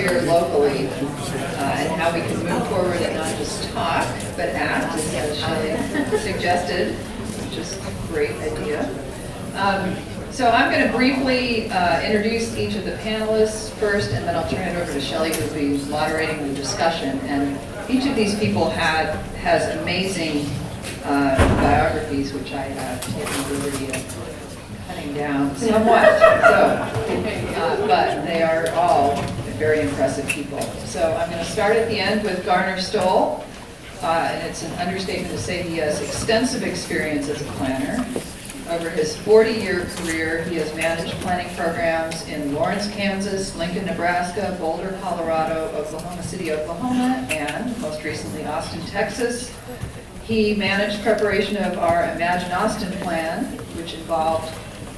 here locally and how we can move forward and not just talk, but act, as Shelley suggested, which is a great idea. So I'm going to briefly introduce each of the panelists first, and then I'll turn it over to Shelley, who will be moderating the discussion. And each of these people has amazing biographies, which I have taken the liberty of cutting down somewhat. But they are all very impressive people. So I'm going to start at the end with Garner Stoll, and it's an understatement to say he has extensive experience as a planner. Over his 40-year career, he has managed planning programs in Lawrence, Kansas, Lincoln, Nebraska, Boulder, Colorado, Oklahoma City, Oklahoma, and most recently Austin, Texas. He managed preparation of our Imagine Austin plan, which involved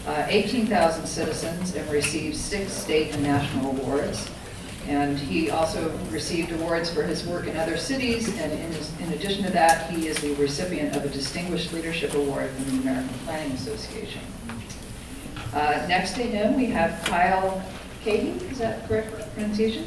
18,000 citizens and received 6 state and national awards. And he also received awards for his work in other cities, and in addition to that, he is the recipient of a Distinguished Leadership Award from the American Planning Association. Next to him, we have Kyle Cahey, is that correct pronunciation?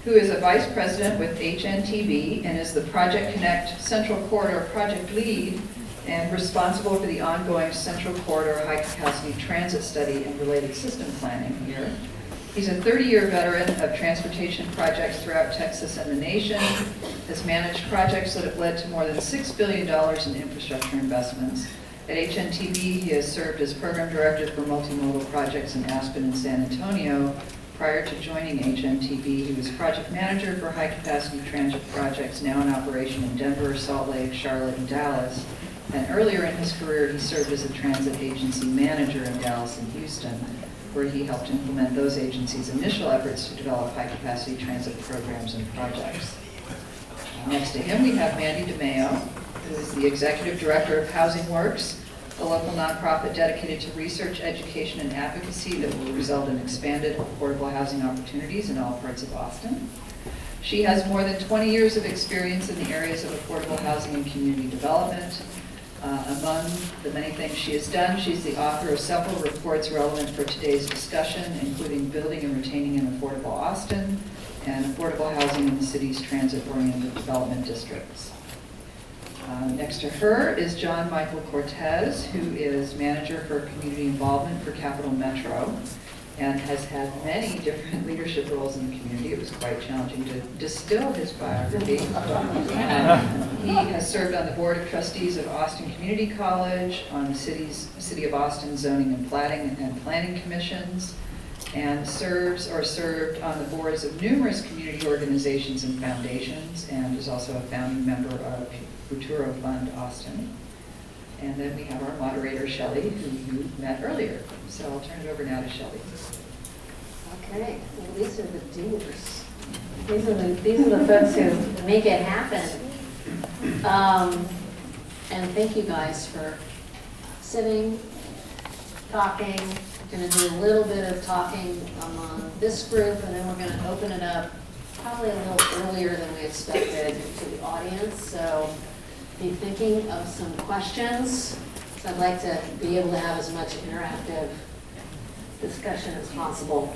Who is a vice president with HNTB and is the Project Connect Central Corridor project lead and responsible for the ongoing Central Corridor High Capacity Transit Study and related system planning here. He's a 30-year veteran of transportation projects throughout Texas and the nation, has managed projects that have led to more than $6 billion in infrastructure investments. At HNTB, he has served as program director for multimodal projects in Aspen and San Antonio. Prior to joining HNTB, he was project manager for high-capacity transit projects now in operation in Denver, Salt Lake, Charlotte, and Dallas. And earlier in his career, he served as a transit agency manager in Dallas and Houston, where he helped implement those agencies' initial efforts to develop high-capacity transit programs and projects. Next to him, we have Mandy DeMeo, who is the executive director of Housing Works, a local nonprofit dedicated to research, education, and advocacy that will result in expanded affordable housing opportunities in all parts of Austin. She has more than 20 years of experience in the areas of affordable housing and community development. Among the many things she has done, she's the author of several reports relevant for today's discussion, including Building and Retaining an Affordable Austin and Affordable Housing in the City's Transit-Oriented Development Districts. Next to her is John Michael Cortez, who is manager for community involvement for Capital Metro and has had many different leadership roles in the community. It was quite challenging to distill his biography. He has served on the board of trustees of Austin Community College, on the City of Austin Zoning and Planning Commissions, and served on the boards of numerous community organizations and foundations, and is also a founding member of Futuro Fund Austin. And then we have our moderator, Shelley, who you met earlier. So I'll turn it over now to Shelley. Okay, well, these are the doers. These are the folks who make it happen. And thank you guys for sitting, talking. We're going to do a little bit of talking among this group, and then we're going to open it up probably a little earlier than we expected to the audience. So be thinking of some questions. So I'd like to be able to have as much interactive discussion as possible.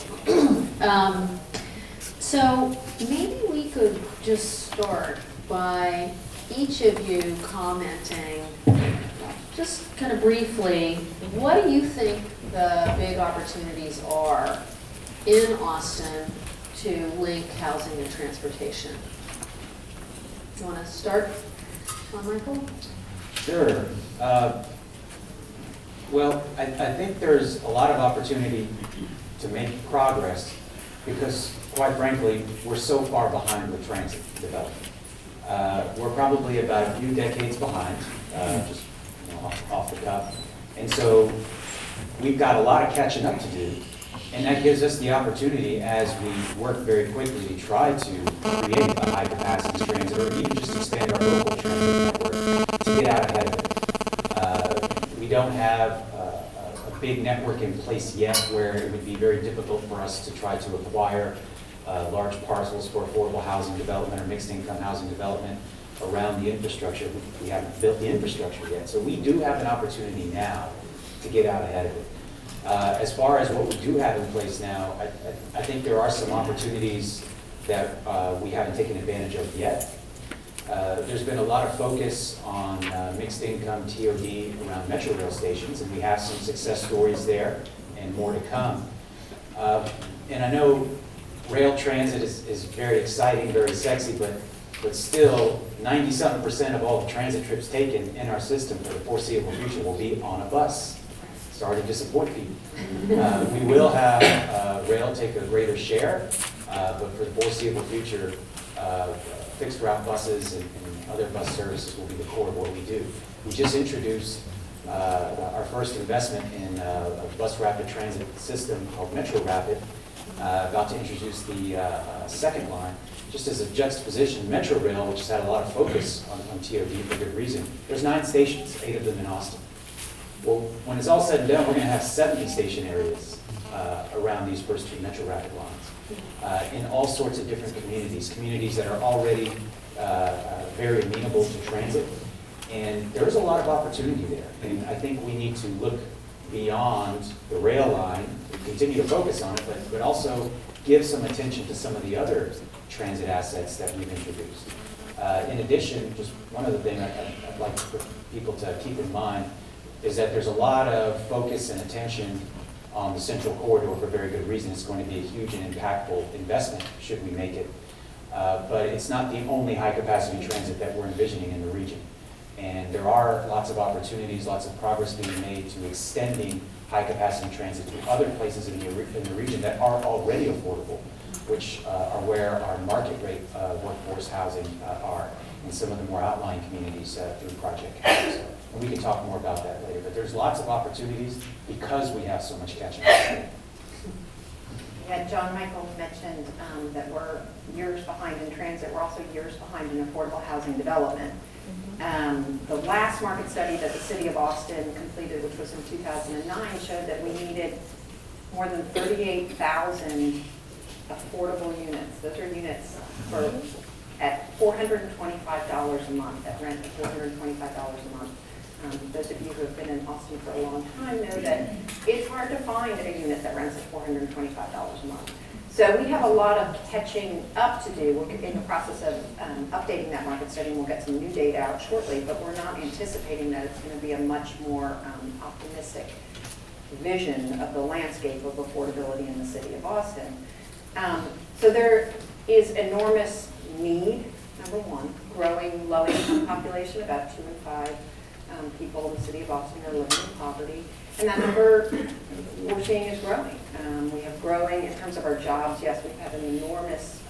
So maybe we could just start by each of you commenting, just kind of briefly, what do you think the big opportunities are in Austin to link housing and transportation? Do you want to start, John Michael? Sure. Well, I think there's a lot of opportunity to make progress because, quite frankly, we're so far behind with transit development. We're probably about a few decades behind, just off the cuff. And so we've got a lot of catching up to do. And that gives us the opportunity, as we work very quickly to try to create a high-capacity transit, or even just expand our local transit network, to get out ahead of it. We don't have a big network in place yet where it would be very difficult for us to try to acquire large parcels for affordable housing development or mixed-income housing development around the infrastructure. We haven't built the infrastructure yet. So we do have an opportunity now to get out ahead of it. As far as what we do have in place now, I think there are some opportunities that we haven't taken advantage of yet. There's been a lot of focus on mixed income TOD around Metro Rail stations, and we have some success stories there and more to come. And I know rail transit is very exciting, very sexy, but still 90-something% of all the transit trips taken in our system for the foreseeable future will be on a bus. Sorry to disappoint people. We will have rail take a greater share, but for the foreseeable future, fixed route buses and other bus services will be the core of what we do. We just introduced our first investment in a bus rapid transit system called Metro Rapid, about to introduce the second line. Just as a juxtaposition, Metro Rail, which has had a lot of focus on TOD for good reason, there's 9 stations, 8 of them in Austin. Well, when it's all said and done, we're going to have 70 station areas around these first 2 Metro Rapid lines in all sorts of different communities that are already very amenable to transit. And there is a lot of opportunity there. And I think we need to look beyond the rail line, continue to focus on it, but also give some attention to some of the other transit assets that we've introduced. In addition, just one other thing I'd like for people to keep in mind is that there's a lot of focus and attention on the Central Corridor for very good reason. It's going to be a huge and impactful investment should we make it. But it's not the only high-capacity transit that we're envisioning in the region. And there are lots of opportunities, lots of progress being made to extending high-capacity transit to other places in the region that are already affordable, which are where our market rate workforce housing are in some of the more outlying communities through Project Housing. And we can talk more about that later, but there's lots of opportunities because we have so much catching up. Yeah, John Michael mentioned that we're years behind in transit. We're also years behind in affordable housing development. The last market study that the City of Austin completed, which was in 2009, showed that we needed more than 38,000 affordable units. Those are units at $425 a month, at rent of $425 a month. Those of you who have been in Austin for a long time know that it's hard to find a unit that rents at $425 a month. So we have a lot of catching up to do. We're in the process of updating that market study, and we'll get some new data out shortly, but we're not anticipating that it's going to be a much more optimistic vision of the landscape of affordability in the City of Austin. So there is enormous need, number one, growing low-income population, about 2 in 5 people in the City of Austin are living in poverty, and that number we're seeing is growing. We have growing in terms of our jobs. Yes, we've had an enormous,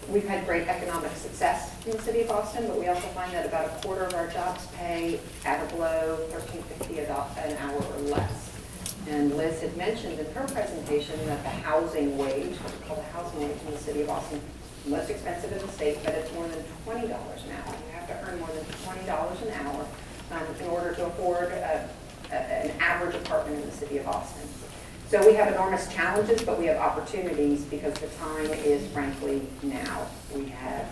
we've had great economic success in the City of Austin, but we also find that about a quarter of our jobs pay at a below $13.50 an hour or less. And Liz had mentioned in her presentation that the housing wage, what we call the housing wage in the City of Austin, is most expensive in the state, but it's more than $20 an hour. You have to earn more than $20 an hour in order to afford an average apartment in the City of Austin. So we have enormous challenges, but we have opportunities because the time is frankly now. We have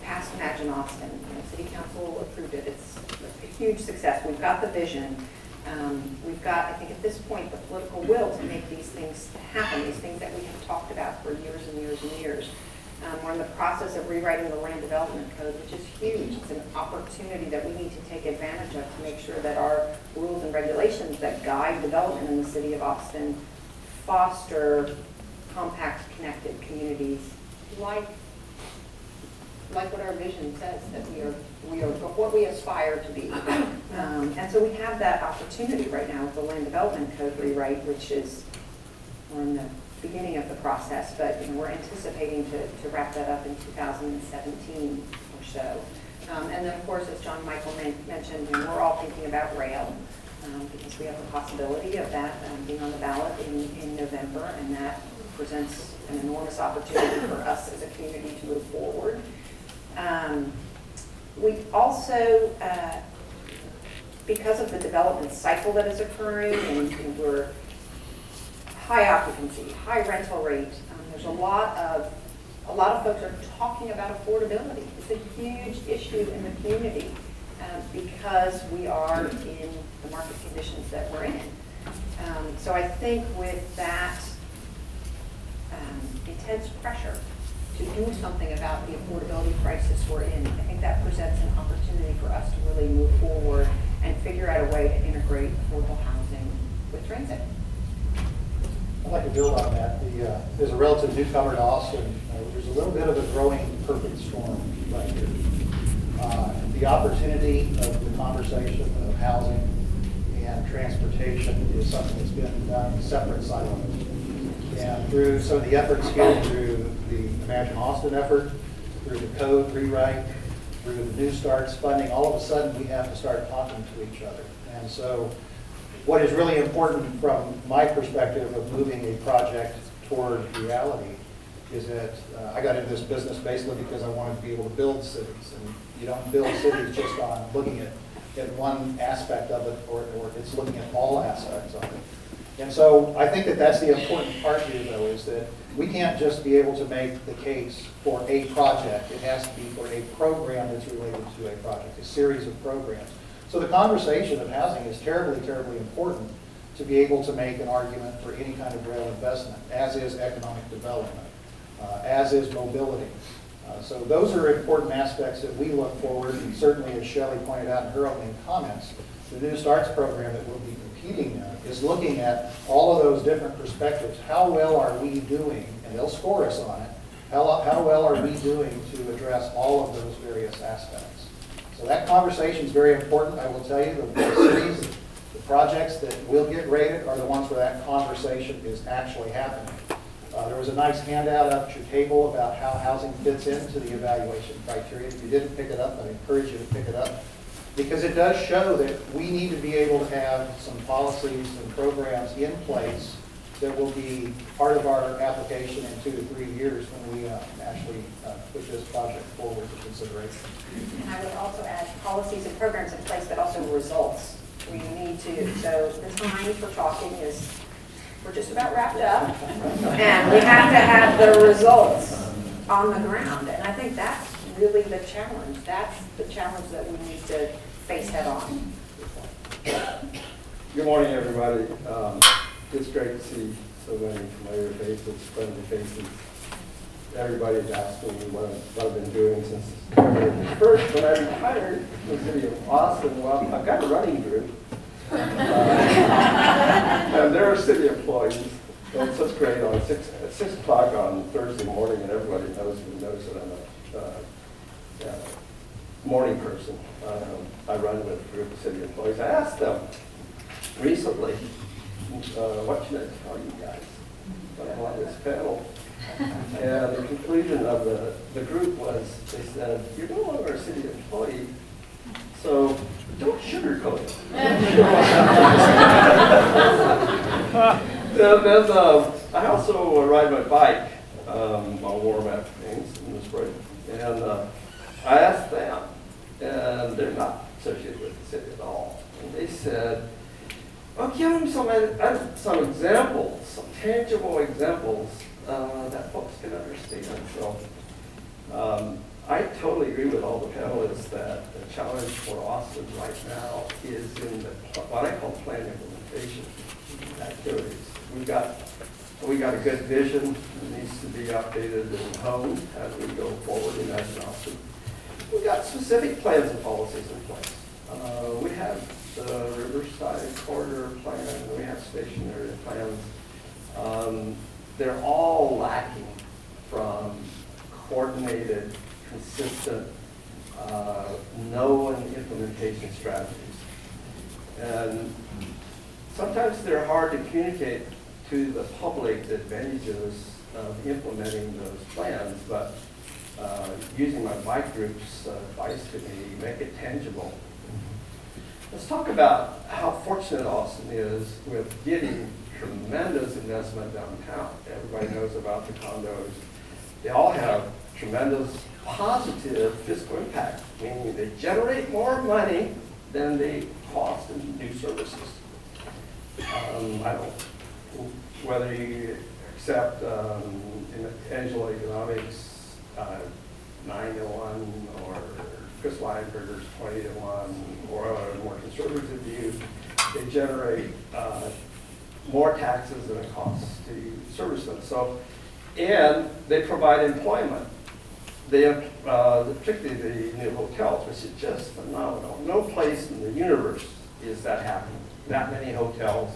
passed Imagine Austin. City Council approved it. It's a huge success. We've got the vision. We've got, I think at this point, the political will to make these things happen, these things that we have talked about for years and years and years. We're in the process of rewriting the land development code, which is huge. It's an opportunity that we need to take advantage of to make sure that our rules and regulations that guide development in the City of Austin foster compact, connected communities like what our vision says, that we are what we aspire to be. And so we have that opportunity right now with the land development code rewrite, which is, we're in the beginning of the process, but we're anticipating to wrap that up in 2017 or so. And then, of course, as John Michael mentioned, we're all thinking about rail because we have the possibility of that being on the ballot in November, and that presents an enormous opportunity for us as a community to move forward. We also, because of the development cycle that is occurring, and we're high occupancy, high rental rate. There's a lot of folks are talking about affordability. It's a huge issue in the community because we are in the market conditions that we're in. So I think with that intense pressure to do something about the affordability crisis we're in. I think that presents an opportunity for us to really move forward and figure out a way to integrate affordable housing with transit. I'd like to build on that. There's a relative newcomer to Austin. There's a little bit of a growing perfect storm right here. The opportunity of the conversation of housing and transportation is something that's been done in separate silos. And through some of the efforts here, through the Imagine Austin effort, through the code rewrite, through the New Starts funding, all of a sudden we have to start talking to each other. And so what is really important from my perspective of moving a project toward reality is that I got into this business basically because I wanted to be able to build cities. And you don't build cities just on looking at one aspect of it, or it's looking at all aspects of it. And so I think that that's the important part here, though, is that we can't just be able to make the case for a project. It has to be for a program that's related to a project, a series of programs. So the conversation of housing is terribly, terribly important to be able to make an argument for any kind of rail investment, as is economic development, as is mobility. So those are important aspects that we look forward, and certainly as Shelley pointed out in her opening comments, the New Starts program that we'll be competing in is looking at all of those different perspectives. How well are we doing, and they'll score us on it, how well are we doing to address all of those various aspects? So that conversation is very important. I will tell you, the cities, the projects that will get rated are the ones where that conversation is actually happening. There was a nice handout up at your table about how housing fits into the evaluation criteria. If you didn't pick it up, I encourage you to pick it up, because it does show that we need to be able to have some policies and programs in place that will be part of our application in 2 to 3 years when we actually put this project forward for consideration. And I would also add policies and programs in place, but also results. We need to, so the time for talking is, we're just about wrapped up, and we have to have the results on the ground. And I think that's really the challenge. That's the challenge that we need to face head on. Good morning, everybody. It's great to see so many familiar faces, friendly faces. Everybody's asked me what I've been doing since first when I retired in the city of Austin. Well, I've got a running group. And they're city employees. And so it's great on at 6 o'clock on Thursday morning, and everybody knows that I'm a morning person. I run with a group of city employees. I asked them recently, what should I tell you guys when I'm on this panel? And the conclusion of the group was, they said, you're no longer a city employee, so don't sugarcoat it. And then I also ride my bike on warm afternoons in the spring. And I asked them, and they're not associated with the city at all. And they said, well, give them some examples, some tangible examples that folks can understand. So I totally agree with all the panelists that the challenge for Austin right now is in what I call plan implementation activities. We got a good vision that needs to be updated and honed as we go forward in Austin. We've got specific plans and policies in place. We have the Riverside Corridor Plan, we have stationary plans. They're all lacking from coordinated, consistent, known implementation strategies. And sometimes they're hard to communicate to the public the advantages of implementing those plans, but using my bike group's advice to me, make it tangible. Let's talk about how fortunate Austin is with getting tremendous investment downtown. Everybody knows about the condos. They all have tremendous positive fiscal impact, meaning they generate more money than they cost in new services. I don't, whether you accept in Angelo Economics 9-1 or Chris Weinberger's 20-1 or a more conservative view, they generate more taxes than it costs to service them. So And they provide employment. They have, particularly the new hotels, which is just phenomenal. No place in the universe is that happening. That many hotels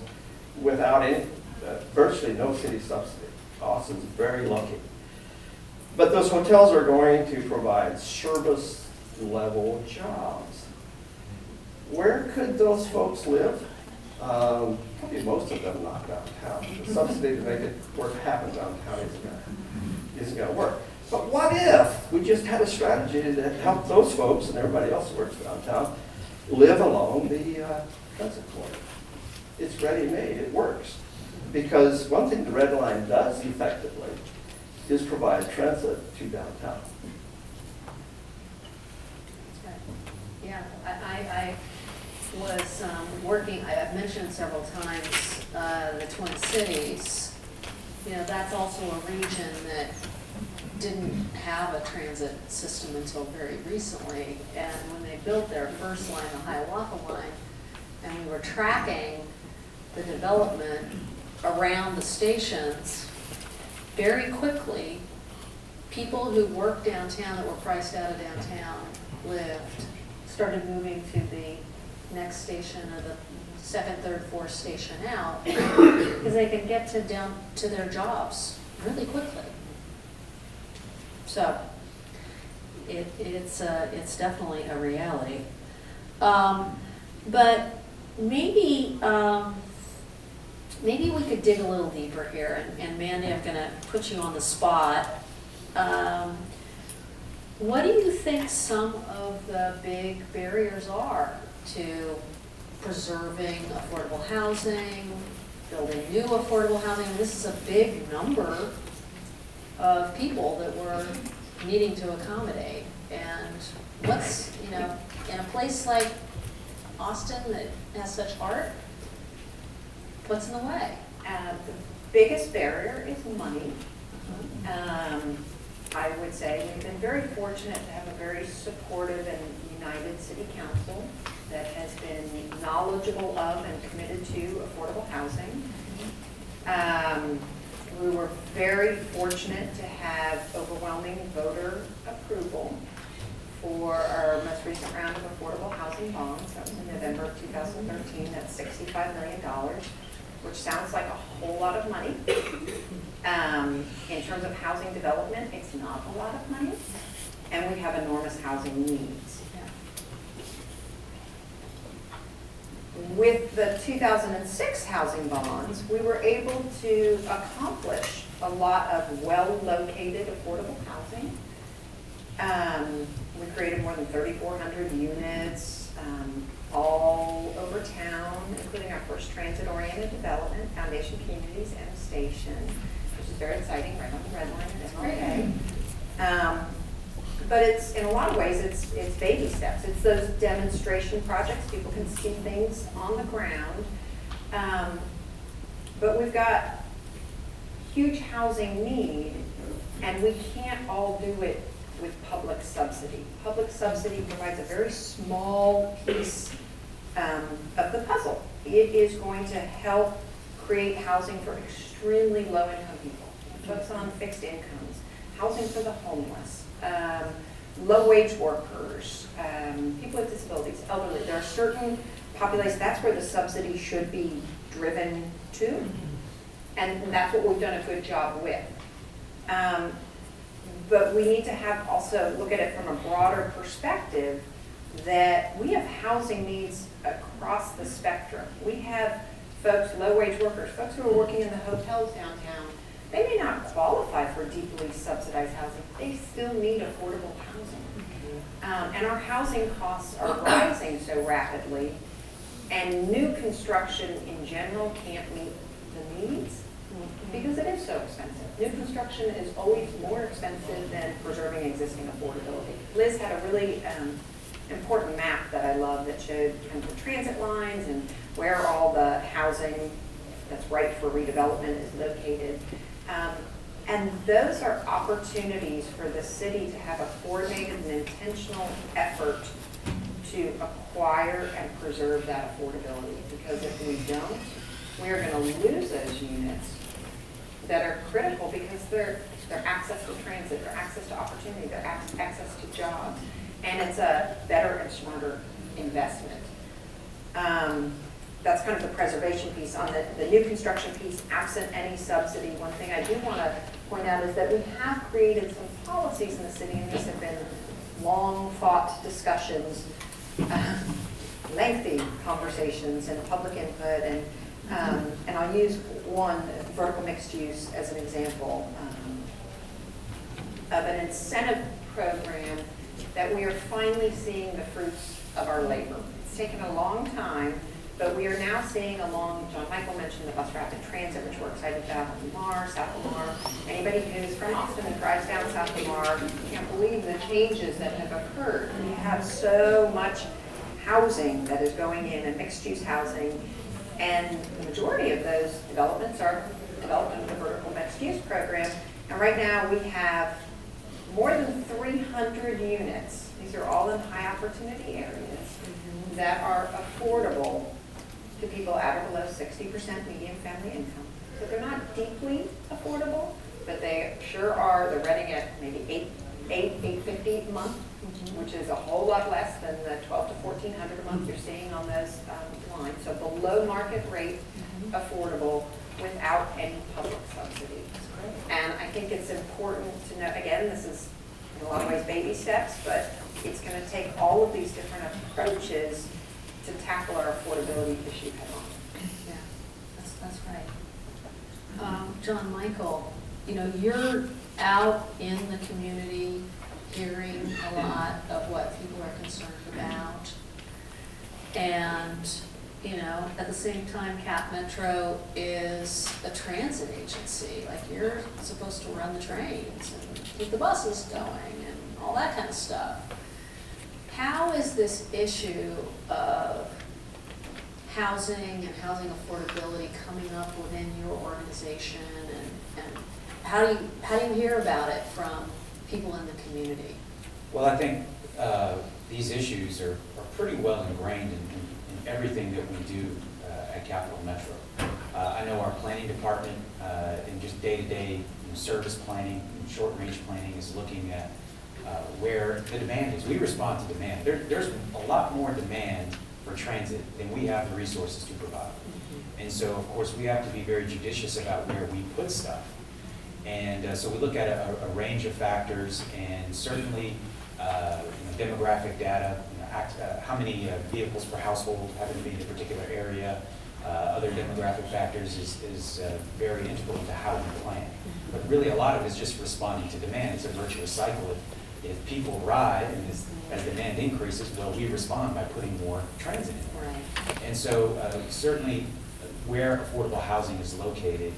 without any, virtually no city subsidy. Austin's very lucky. But those hotels are going to provide service level jobs. Where could those folks live? Probably most of them not downtown. The subsidy to make it work happen downtown isn't going to work. But what if we just had a strategy that helped those folks and everybody else who works downtown live along the transit corridor? It's ready-made, it works. Because one thing the Red Line does effectively is provide transit to downtown. Yeah, I was working, I've mentioned several times, the Twin Cities. You know, that's also a region that didn't have a transit system until very recently. And when they built their first line, the Hiawatha line, and we were tracking the development around the stations, very quickly, people who worked downtown that were priced out of downtown started moving to the next station or the second, third, fourth station out because they could get down to their jobs really quickly. So it's definitely a reality. But maybe we could dig a little deeper here. And Mandy, I'm going to put you on the spot. What do you think some of the big barriers are to preserving affordable housing, building new affordable housing? This is a big number of people that we're needing to accommodate. And what's, you know, in a place like Austin that has such heart, what's in the way? The biggest barrier is money. I would say we've been very fortunate to have a very supportive and united city council that has been knowledgeable of and committed to affordable housing. We were very fortunate to have overwhelming voter approval for our most recent round of affordable housing bonds. That was in November of 2013. That's $65 million, which sounds like a whole lot of money. In terms of housing development, it's not a lot of money, and we have enormous housing needs. With the 2006 housing bonds, we were able to accomplish a lot of well-located affordable housing. We created more than 3,400 units all over town, including our first transit-oriented development, Foundation Communities and Station, which is very exciting, right on the Red Line and MLK. But it's, in a lot of ways, it's baby steps. It's those demonstration projects. People can see things on the ground. But we've got huge housing need, and we can't all do it with public subsidy. Public subsidy provides a very small piece of the puzzle. It is going to help create housing for extremely low-income people, folks on fixed incomes, housing for the homeless, low-wage workers, people with disabilities, elderly. There are certain populations, that's where the subsidy should be driven to, and that's what we've done a good job with. But we need to have also look at it from a broader perspective that we have housing needs across the spectrum. We have folks, low-wage workers, folks who are working in the hotels downtown. They may not qualify for deeply subsidized housing. They still need affordable housing. And our housing costs are rising so rapidly, and new construction in general can't meet the needs because it is so expensive. New construction is always more expensive than preserving existing affordability. Liz had a really important map that I love that showed kind of the transit lines and where all the housing that's right for redevelopment is located. And those are opportunities for the city to have a coordinated and intentional effort to acquire and preserve that affordability. Because if we don't, we are going to lose those units that are critical because they're access to transit, their access to opportunity, their access to jobs, and it's a better and smarter investment. That's kind of the preservation piece. On the new construction piece, absent any subsidy, one thing I do want to point out is that we have created some policies in the city, and these have been long fought discussions, lengthy conversations and public input, and I'll use one, vertical mixed use, as an example of an incentive program that we are finally seeing the fruits of our labor. It's taken a long time, but we are now seeing along, John Michael mentioned the bus rapid transit, which we're excited about, Lamar, South Lamar. Anybody who's from Austin and drives down South Lamar can't believe the changes that have occurred. We have so much housing that is going in, and mixed-use housing, and the majority of those developments are developed under the vertical mixed-use program. And right now we have more than 300 units. These are all in high opportunity areas that are affordable to people at or below 60% median family income. So they're not deeply affordable, but they sure are. They're renting at maybe $850 a month, which is a whole lot less than the $1,200 to $1,400 a month you're seeing on those lines. So below market rate, affordable, without any public subsidy. And I think it's important to know, again, this is in a lot of ways baby steps, but it's going to take all of these different approaches to tackle our affordability issue head on. Yeah, that's right. John Michael, you know, you're out in the community hearing a lot of what people are concerned about. And, you know, at the same time, Cap Metro is a transit agency. Like, you're supposed to run the trains and keep the buses going and all that kind of stuff. How is this issue of housing and housing affordability coming up within your organization, and how do you hear about it from people in the community? Well, I think these issues are pretty well ingrained in everything that we do at Capital Metro. I know our planning department in just day-to-day service planning and short-range planning is looking at where the demand is. We respond to demand. There's a lot more demand for transit than we have the resources to provide. And so, of course, we have to be very judicious about where we put stuff. And so we look at a range of factors, and certainly demographic data, how many vehicles per household happen to be in a particular area. Other demographic factors is very integral to how we plan. But really a lot of it is just responding to demand. It's a virtuous cycle. If people ride and as demand increases, well, we respond by putting more transit in. Right. And so certainly where affordable housing is located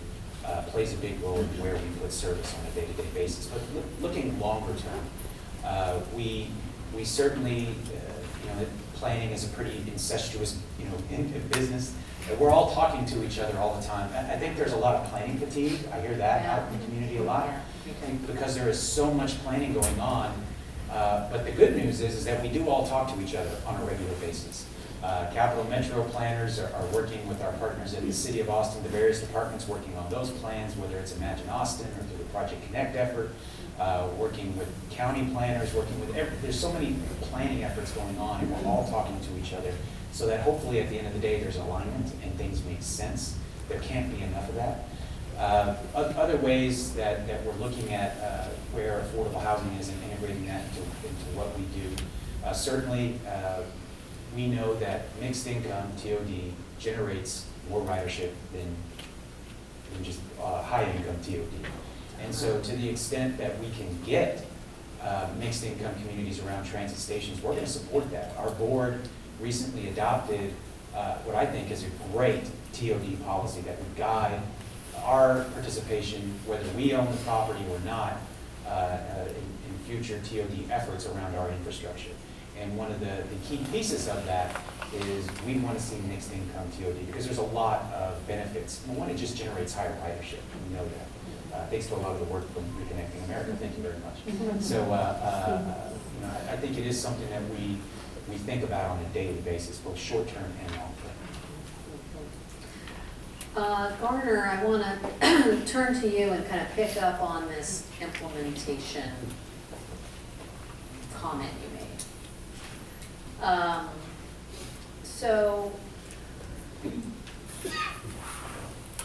plays a big role in where we put service on a day-to-day basis. But looking longer term, we certainly, planning is a pretty incestuous, business. We're all talking to each other all the time. I think there's a lot of planning fatigue. I hear that out in the community a lot, because there is so much planning going on. But the good news is that we do all talk to each other on a regular basis. Capital Metro planners are working with our partners in the City of Austin, the various departments working on those plans, whether it's Imagine Austin or through the Project Connect effort, working with county planners, working with there's so many planning efforts going on, and we're all talking to each other, so that hopefully at the end of the day there's alignment and things make sense. There can't be enough of that. Other ways that we're looking at where affordable housing is and integrating that into what we do. Certainly, we know that mixed income, TOD, generates more ridership than just high income TOD. And so to the extent that we can get mixed income communities around transit stations, we're going to support that. Our board recently adopted what I think is a great TOD policy that would guide our participation, whether we own the property or not, in future TOD efforts around our infrastructure. And one of the key pieces of that is we want to see mixed income TOD because there's a lot of benefits. And one, it just generates higher ridership. We know that. Thanks to a lot of the work from Reconnecting America. Thank you very much. So I think it is something that we think about on a daily basis, both short term and long Garner, I want to turn to you and kind of pick up on this implementation comment you made. So,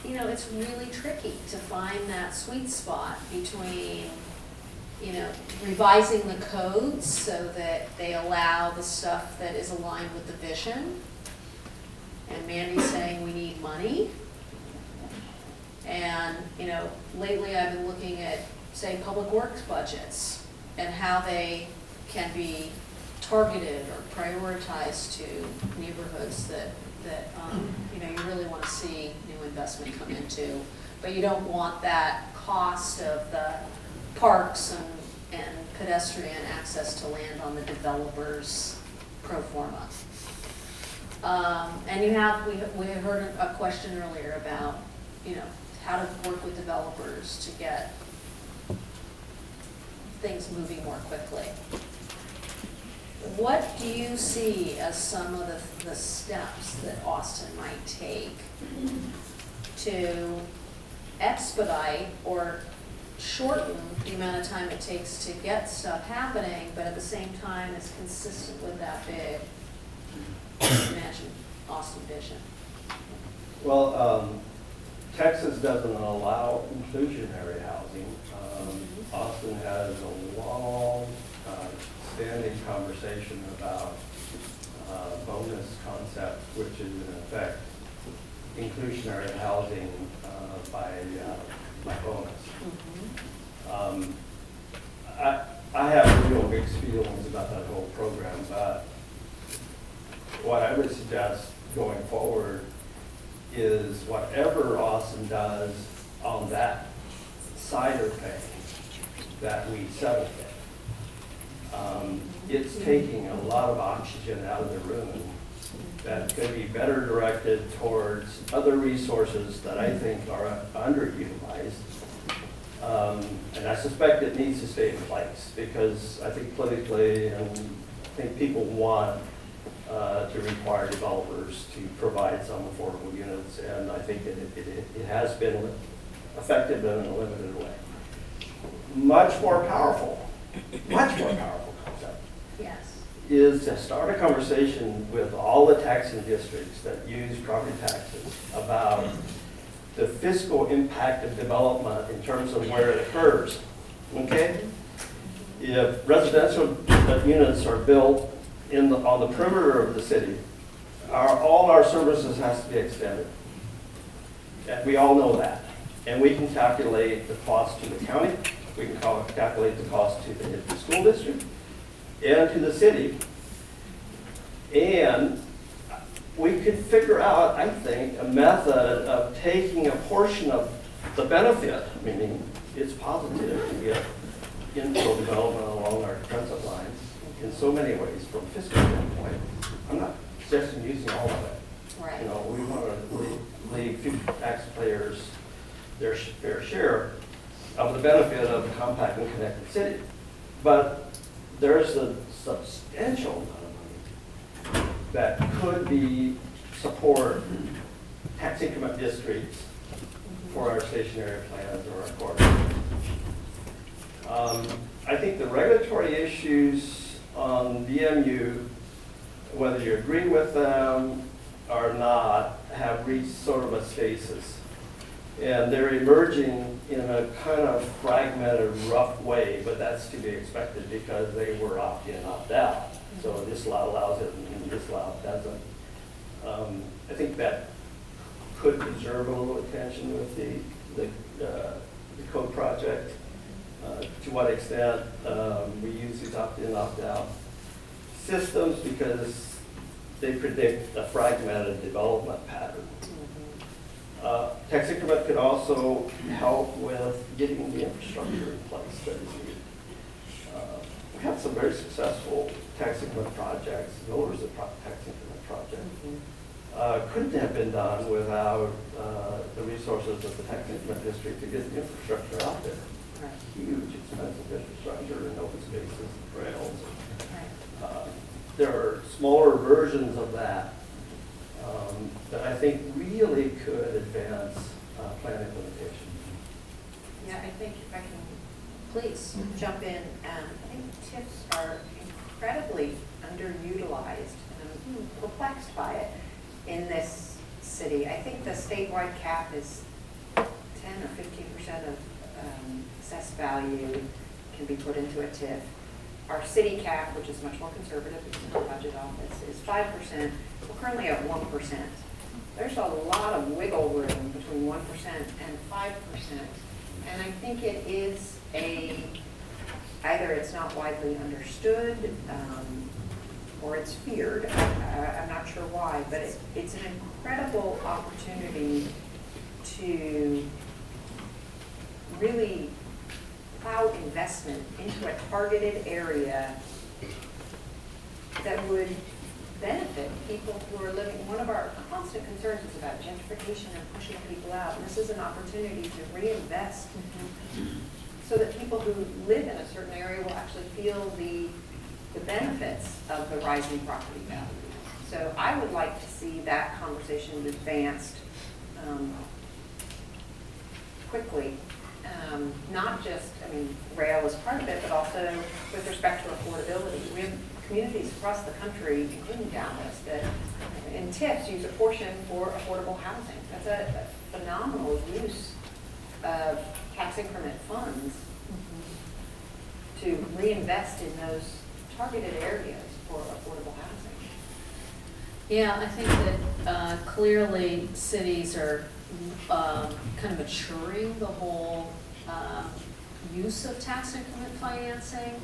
you know, it's really tricky to find that sweet spot between, you know, revising the codes so that they allow the stuff that is aligned with the vision, and Mandy's saying we need money. And, you know, lately I've been looking at, say, public works budgets and how they can be targeted or prioritized to neighborhoods that you know, you really want to see new investment come into. But you don't want that cost of the parks and pedestrian access to land on the developer's pro forma. And we heard a question earlier about, you know, how to work with developers to get things moving more quickly. What do you see as some of the steps that Austin might take to expedite or shorten the amount of time it takes to get stuff happening, but at the same time is consistent with that big, imagine, Austin vision? Well, Texas doesn't allow inclusionary housing. Austin has a long standing conversation about bonus concept, which is in effect inclusionary housing by bonus. I have real mixed feelings about that whole program, but what I would suggest going forward is whatever Austin does on that side of things, that we settle it. It's taking a lot of oxygen out of the room that could be better directed towards other resources that I think are underutilized. And I suspect it needs to stay in place because I think politically, and I think people want to require developers to provide some affordable units, and I think it has been effective in a limited way. Much more powerful concept Yes. is to start a conversation with all the taxing districts that use property taxes about the fiscal impact of development in terms of where it occurs, okay? If residential units are built on the perimeter of the city, all our services has to be extended. And we all know that. And we can calculate the cost to the county, we can calculate the cost to the school district and to the city. And we could figure out, I think, a method of taking a portion of the benefit, meaning it's positive to get infill development along our transit lines in so many ways from a fiscal standpoint. I'm not suggesting using all of it. Right. You know, we want to leave future taxpayers their fair share of the benefit of a compact and connected city. But there's a substantial amount of money that could be support tax increment districts for our stationary plans or our corridors. I think the regulatory issues on DMU, whether you agree with them or not, have reached sort of a stasis. And they're emerging in a kind of fragmented, rough way, but that's to be expected because they were opt-in, opt-out. So this law allows it and this law doesn't. I think that could deserve a little attention with the code project. To what extent we use these opt-in, opt-out systems because they predict a fragmented development pattern. Tax increment could also help with getting the infrastructure in place that is needed. We have some very successful tax increment projects, numbers of tax increment projects. Couldn't have been done without the resources of the tax increment district to get the infrastructure out there. Right. Huge, expensive infrastructure and open spaces, trails. Right. There are smaller versions of that that I think really could advance plan implementation. Yeah, I think if I can Please. jump in, I think TIFs are incredibly underutilized, and I'm perplexed by it in this city. I think the statewide cap is 10 or 15% of assessed value can be put into a TIF. Our city cap, which is much more conservative, it's in the budget office, is 5%. We're currently at 1%. There's a lot of wiggle room between 1% and 5%. And I think it is either it's not widely understood, or it's feared. I'm not sure why, but it's an incredible opportunity to really plow investment into a targeted area that would benefit people who are living. One of our constant concerns is about gentrification and pushing people out. And this is an opportunity to reinvest so that people who live in a certain area will actually feel the benefits of the rising property value. So I would like to see that conversation advanced quickly. Not just, I mean, rail is part of it, but also with respect to affordability. We have communities across the country, including Dallas, that in TIFs use a portion for affordable housing. That's a phenomenal use of tax increment funds to reinvest in those targeted areas for affordable housing. Yeah, I think that clearly cities are kind of maturing the whole use of tax increment financing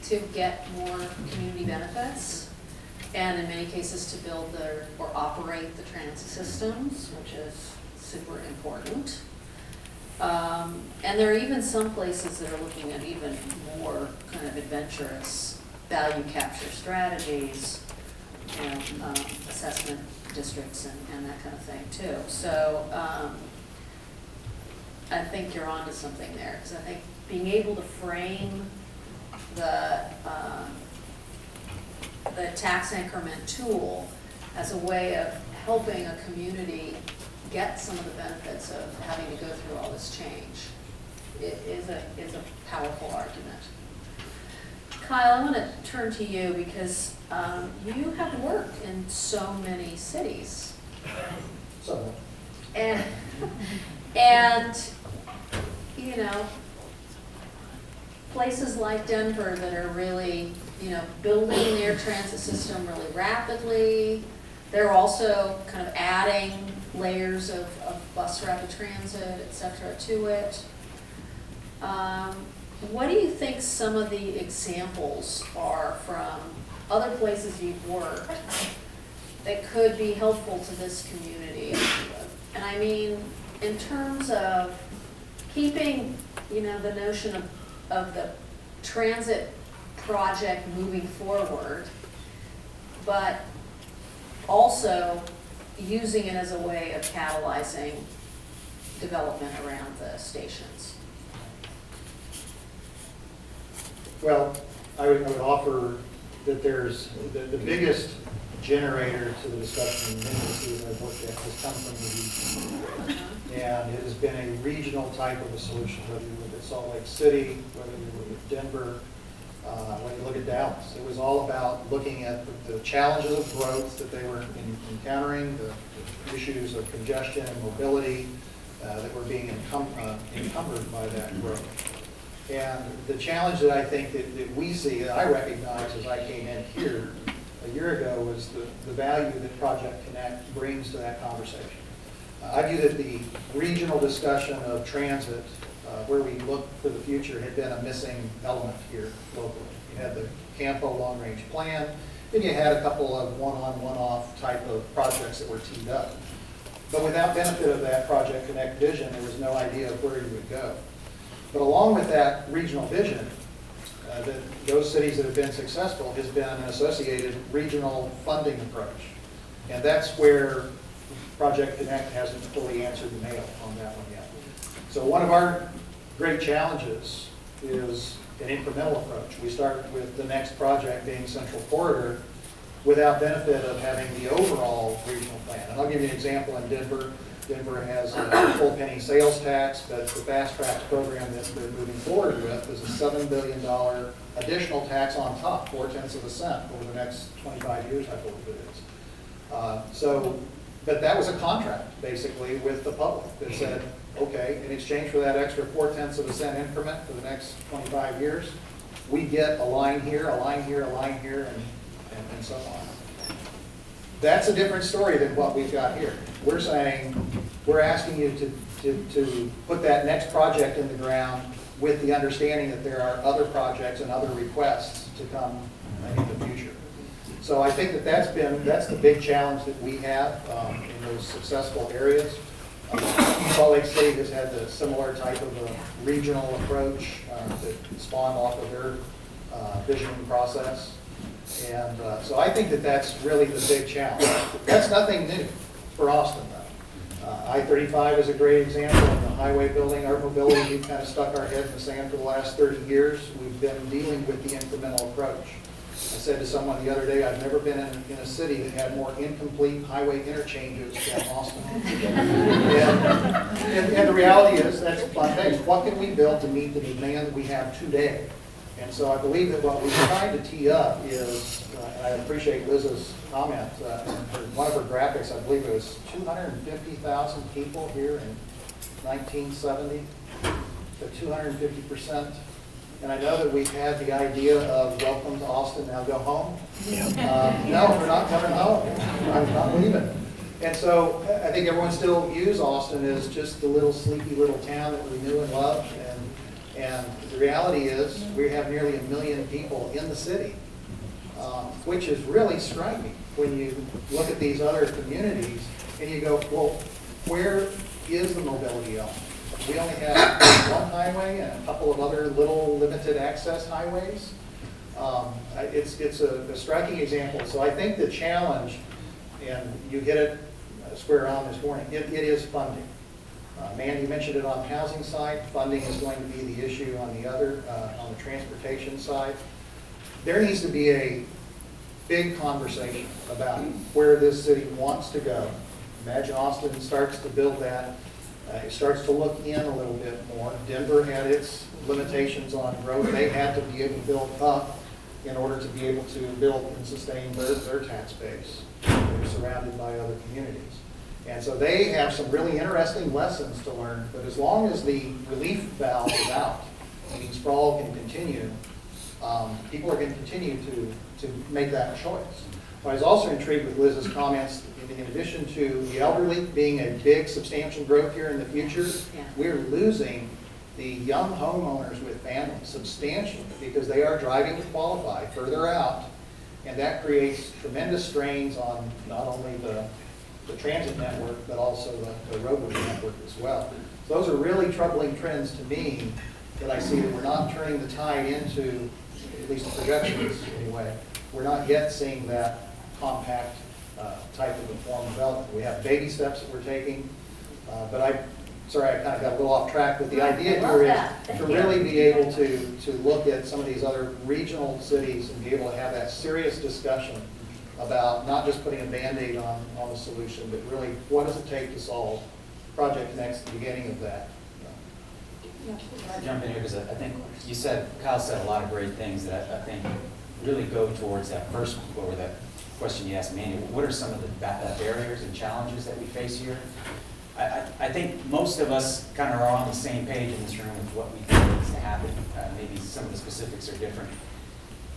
to get more community benefits, and in many cases to build or operate the transit systems, which is super important. And there are even some places that are looking at even more kind of adventurous value capture strategies, you know, assessment districts and that kind of thing too. So I think you're onto something there, because I think being able to frame the tax increment tool as a way of helping a community get some of the benefits of having to go through all this change is a powerful argument. Kyle, I want to turn to you because you have worked in so many cities. So, And you know, places like Denver that are really, you know, building their transit system really rapidly. They're also kind of adding layers of bus rapid transit, et cetera, to it. What do you think some of the examples are from other places you've worked that could be helpful to this community? And I mean, in terms of keeping, you know, the notion of the transit project moving forward, but also using it as a way of catalyzing development around the stations. well, I would offer that there's, the biggest generator to the discussion in many cities I've worked at has come from the region. And it has been a regional type of a solution, whether you look at Salt Lake City, whether you look at Denver, when you look at Dallas. It was all about looking at the challenges of growth that they were encountering, the issues of congestion and mobility that were being encumbered by that growth. And the challenge that I think that we see, that I recognize as I came in here a year ago, was the value that Project Connect brings to that conversation. I view that the regional discussion of transit, where we look for the future, had been a missing element here locally. You had the Campo long-range plan, and you had a couple of one-on, one-off type of projects that were teed up. But without benefit of that Project Connect vision, there was no idea of where you would go. But along with that regional vision, those cities that have been successful has been an associated regional funding approach. And that's where Project Connect hasn't fully answered the mail on that one yet. So one of our great challenges is an incremental approach. We start with the next project being Central Corridor, without benefit of having the overall regional plan. And I'll give you an example in Denver. Denver has a full penny sales tax, but the fast track program that they're moving forward with is a $7 billion additional tax on top, 0.4% over the next 25 years, I believe it is. But that was a contract, basically, with the public that said, okay, in exchange for that extra 0.4% increment for the next 25 years, we get a line here, a line here, a line here, and so on. That's a different story than what we've got here. We're saying, we're asking you to put that next project in the ground with the understanding that there are other projects and other requests to come in the future. So I think that's the big challenge that we have in those successful areas. Salt Lake State has had a similar type of a regional approach that spawned off of their visioning process. And so I think that's really the big challenge. That's nothing new for Austin, though. I-35 is a great example of the highway building. Our mobility, we've kind of stuck our head in the sand for the last 30 years. We've been dealing with the incremental approach. I said to someone the other day, I've never been in a city that had more incomplete highway interchanges than Austin. and the reality is, that's plant-based. What can we build to meet the demand that we have today? And so I believe that what we're trying to tee up is, and I appreciate Liz's comment, one of her graphics, I believe it was 250,000 people here in 1970, so 250%. And I know that we've had the idea of welcome to Austin, now go home. No, we're not coming home. I'm not leaving. And so I think everyone still views Austin as just the little sleepy little town that we knew and loved. And the reality is we have nearly 1 million people in the city, which is really striking when you look at these other communities and you go, well, where is the mobility element? We only have one highway and a couple of other little limited access highways. It's a striking example. So I think the challenge, and you hit it square on this morning, it is funding. Mandy mentioned it on the housing side. Funding is going to be the issue on the other, on the transportation side. There needs to be a big conversation about where this city wants to go. Imagine Austin starts to build that. It starts to look in a little bit more. Denver had its limitations on growth. They had to be able to build up in order to be able to build and sustain their tax base. They're surrounded by other communities. And so they have some really interesting lessons to learn, but as long as the relief valve is out, meaning sprawl can continue, people are going to continue to make that choice. I was also intrigued with Liz's comments, in addition to the elderly being a big, substantial growth here in the future, we're losing the young homeowners with families substantially because they are driving to qualify further out, and that creates tremendous strains on not only the transit network, but also the roadway network as well. So those are really troubling trends to me that I see that we're not turning the tide into, at least the projections anyway, we're not yet seeing that compact type of informed development. We have baby steps that we're taking, but sorry, I kind of got a little off track, but the idea here is to really be able to look at some of these other regional cities and be able to have that serious discussion about not just putting a Band-Aid on the solution, but really what does it take to solve Project Connect's the beginning of that. I'll jump in here because I think Kyle said a lot of great things that I think really go towards that first, or that question you asked Mandy, what are some of the barriers and challenges that we face here? I think most of us kind of are on the same page in this room with what we think needs to happen. Maybe some of the specifics are different.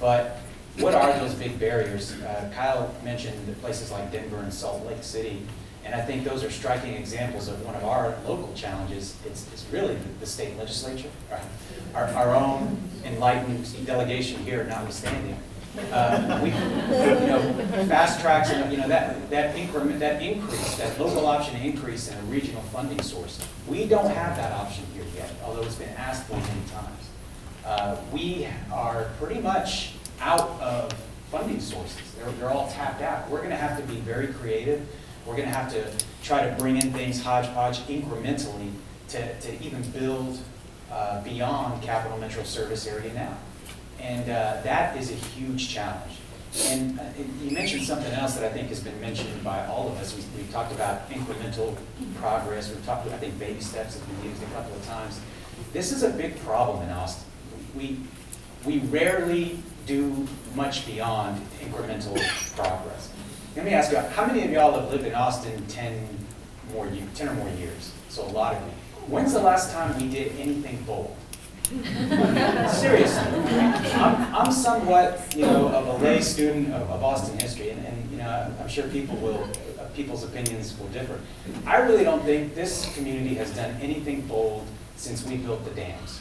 But what are those big barriers? Kyle mentioned places like Denver and Salt Lake City, and I think those are striking examples of one of our local challenges. It's really the state legislature, our own enlightened delegation here notwithstanding. Fast tracks, that increase, that local option increase in a regional funding source. We don't have that option here yet, although it's been asked for many times. We are pretty much out of funding sources. They're all tapped out. We're going to have to be very creative. We're going to have to try to bring in things hodgepodge incrementally to even build beyond Capital Metro Service Area now. And that is a huge challenge. And you mentioned something else that I think has been mentioned by all of us. We talked about incremental progress. We've talked, I think baby steps have been used a couple of times. This is a big problem in Austin. We rarely do much beyond incremental progress. Let me ask you, how many of y'all have lived in Austin 10 or more years? So a lot of you. When's the last time we did anything bold? Seriously, I'm somewhat, of a lay student of Austin history, and I'm sure people's opinions will differ. I really don't think this community has done anything bold since we built the dams.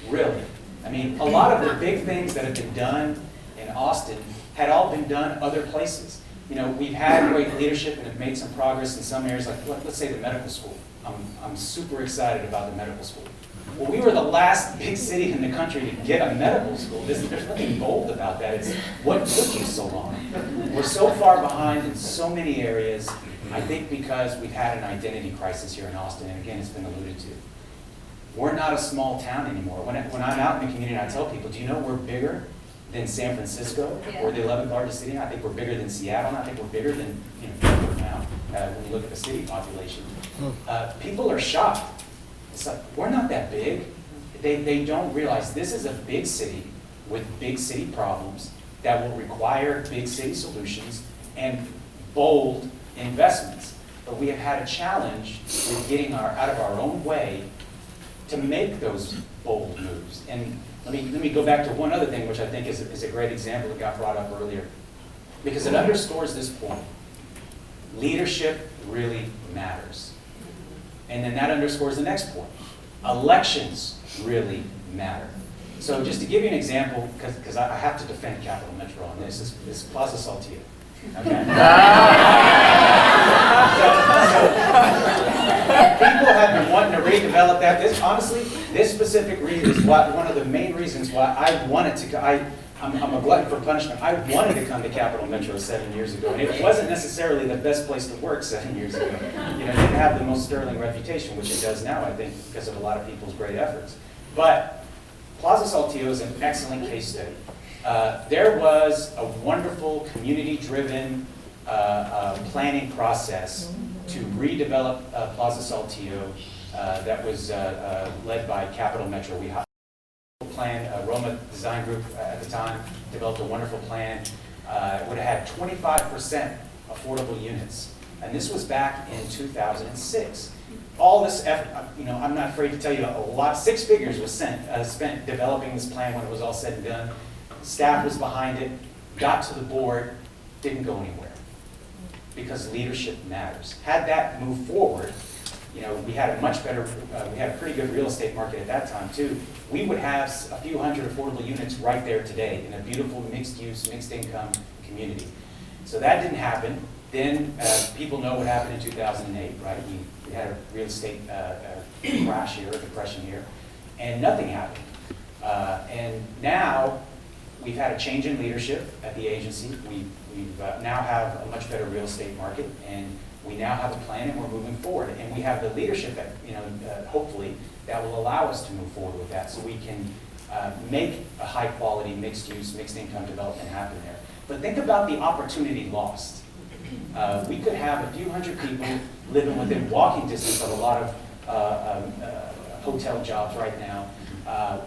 Really. I mean, a lot of the big things that have been done in Austin had all been done other places. We've had great leadership and have made some progress in some areas, like let's say the medical school. I'm super excited about the medical school. Well, we were the last big city in the country to get a medical school. There's nothing bold about that. It's what took you so long. We're so far behind in so many areas, I think because we've had an identity crisis here in Austin, and again, it's been alluded to. We're not a small town anymore. When I'm out in the community, I tell people, do you know we're bigger than San Francisco? Yeah. We're the 11th largest city. I think we're bigger than Seattle, and I think we're bigger than Denver now, when you look at the city population. People are shocked. It's like, we're not that big. They don't realize this is a big city with big city problems that will require big city solutions and bold investments. But we have had a challenge with getting out of our own way to make those bold moves. And let me go back to one other thing, which I think is a great example that got brought up earlier, because it underscores this point. Leadership really matters. And then that underscores the next point. Elections really matter. So just to give you an example, because I have to defend Capital Metro on this Plaza Saltillo. Okay? People have been wanting to redevelop that. Honestly, this specific reason is one of the main reasons why I wanted to. I'm a glutton for punishment. I wanted to come to Capital Metro 7 years ago, and it wasn't necessarily the best place to work 7 years ago. It didn't have the most sterling reputation, which it does now, I think, because of a lot of people's great efforts. But Plaza Saltillo is an excellent case study. There was a wonderful community-driven planning process to redevelop Plaza Saltillo that was led by Capital Metro. We plan, Roma Design Group at the time developed a wonderful plan. It would have had 25% affordable units. And this was back in 2006. All this effort, I'm not afraid to tell you, 6 figures was spent developing this plan when it was all said and done. Staff was behind it, got to the board, didn't go anywhere. Because leadership matters. Had that moved forward, we had a much better, we had a pretty good real estate market at that time too. We would have a few hundred affordable units right there today in a beautiful mixed-use, mixed-income community. So that didn't happen. Then people know what happened in 2008, right? We had a real estate crash here, a depression here, and nothing happened. And now we've had a change in leadership at the agency. We now have a much better real estate market, and we now have a plan, and we're moving forward. And we have the leadership that, hopefully, that will allow us to move forward with that, so we can make a high-quality, mixed-use, mixed-income development happen there. But think about the opportunity lost. We could have a few hundred people living within walking distance of a lot of hotel jobs right now,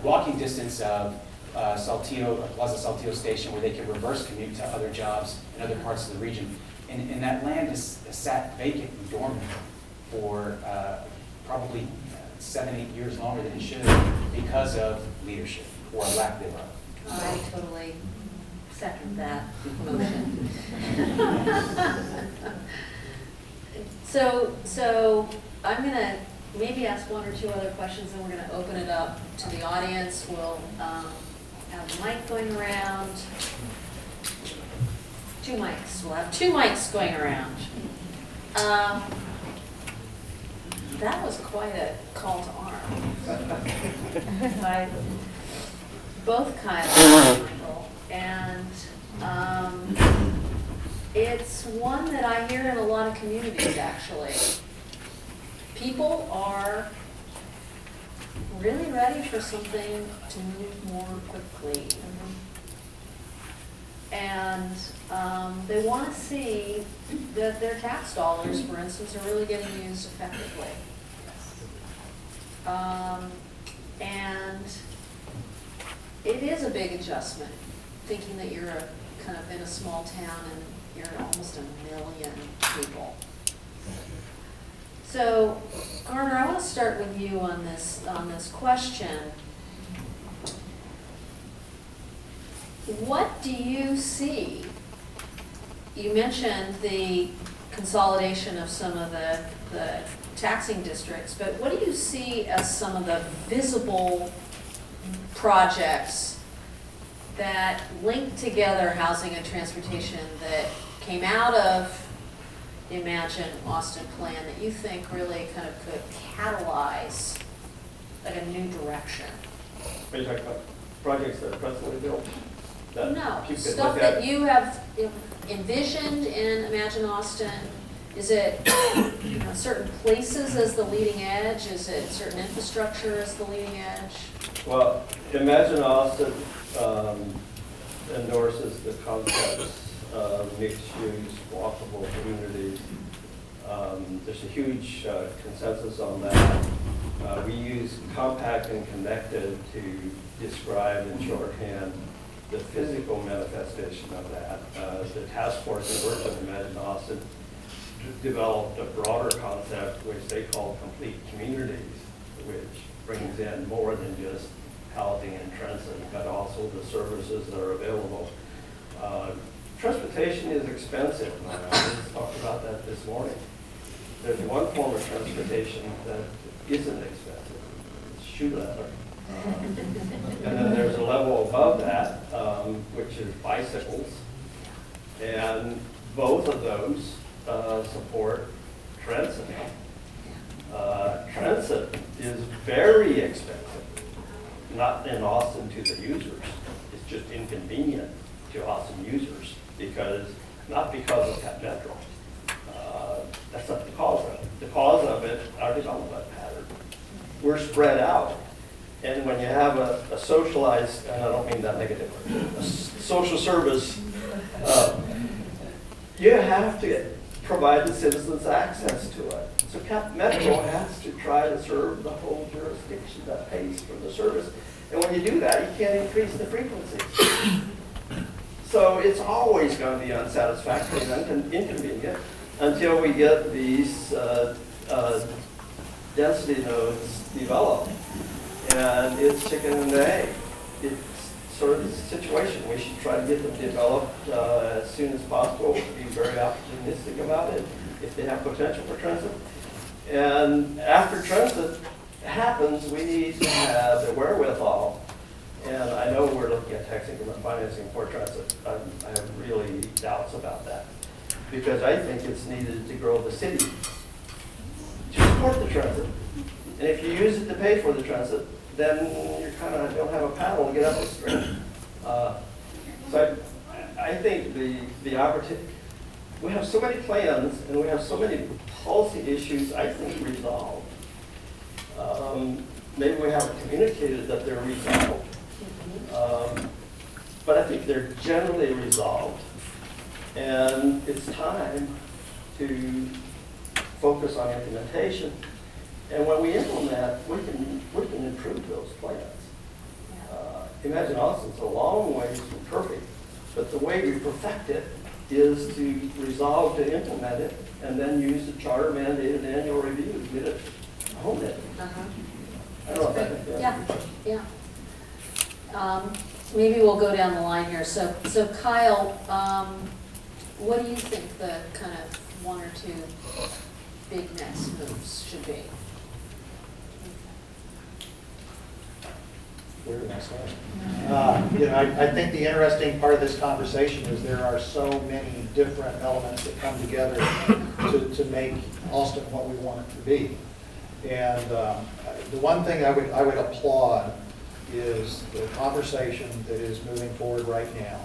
walking distance of Plaza Saltillo Station, where they can reverse commute to other jobs in other parts of the region. And that land is sat vacant and dormant for probably 7-8 years longer than it should because of leadership or lack thereof. I totally second that motion. So I'm gonna maybe ask one or two other questions, and we're gonna open it up to the audience. We'll have a mic going around. 2 mics. We'll have 2 mics going around. That was quite a call to arms by both kinds of people, and it's one that I hear in a lot of communities, actually. People are really ready for something to move more quickly. And they want to see that their tax dollars, for instance, are really getting used effectively. And it is a big adjustment, thinking that you're kind of in a small town and you're almost 1 million people. So, Garner, I want to start with you on this question. What do you see? You mentioned the consolidation of some of the taxing districts, but what do you see as some of the visible projects that link together housing and transportation that came out of the Imagine Austin plan that you think really kind of could catalyze like a new direction? Are you talking about projects that are presently built? That No, you could stuff look at? that you have envisioned in Imagine Austin. Is it certain places as the leading edge? Is it certain infrastructure as the leading edge? Well, Imagine Austin endorses the concepts of mixed-use, walkable communities. There's a huge consensus on that. We use compact and connected to describe in shorthand the physical manifestation of that. The task force that worked on Imagine Austin developed a broader concept which they call complete communities, which brings in more than just housing and transit, but also the services that are available. Transportation is expensive. I just talked about that this morning. There's one form of transportation that isn't expensive. It's shoe leather. And then there's a level above that, which is bicycles. And both of those support transit. Transit is very expensive, not in Austin to the users. It's just inconvenient to Austin users not because of that metro. That's not the cause of it. The cause of it, our development pattern. We're spread out. And when you have a socialized, and I don't mean that negatively, a social service, you have to provide the citizens access to it. So Metro has to try to serve the whole jurisdiction that pays for the service. And when you do that, you can't increase the frequency. So it's always going to be unsatisfactory and inconvenient until we get these density nodes developed. And it's chicken and egg. It's sort of the situation. We should try to get them developed as soon as possible, be very opportunistic about it if they have potential for transit. And after transit happens, we need to have the wherewithal. And I know we're looking at tax increment financing for transit. I have really doubts about that because I think it's needed to grow the city to support the transit. And if you use it to pay for the transit, then you kind of don't have a paddle to get up the stream. So I think the opportunity, we have so many plans and we have so many policy issues, I think, resolved. Maybe we haven't communicated that they're resolved. But I think they're generally resolved. And it's time to focus on implementation. And when we implement, we can improve those plans. Imagine Austin's a long ways from perfect, but the way we perfect it is to resolve to implement it and then use the charter mandated annual review to get it honed it. I don't know if that. Yeah. Maybe we'll go down the line here. So Kyle, what do you think the kind of one or two big next moves should be? Where did I start? I think the interesting part of this conversation is there are so many different elements that come together to make Austin what we want it to be. And the one thing I would applaud is the conversation that is moving forward right now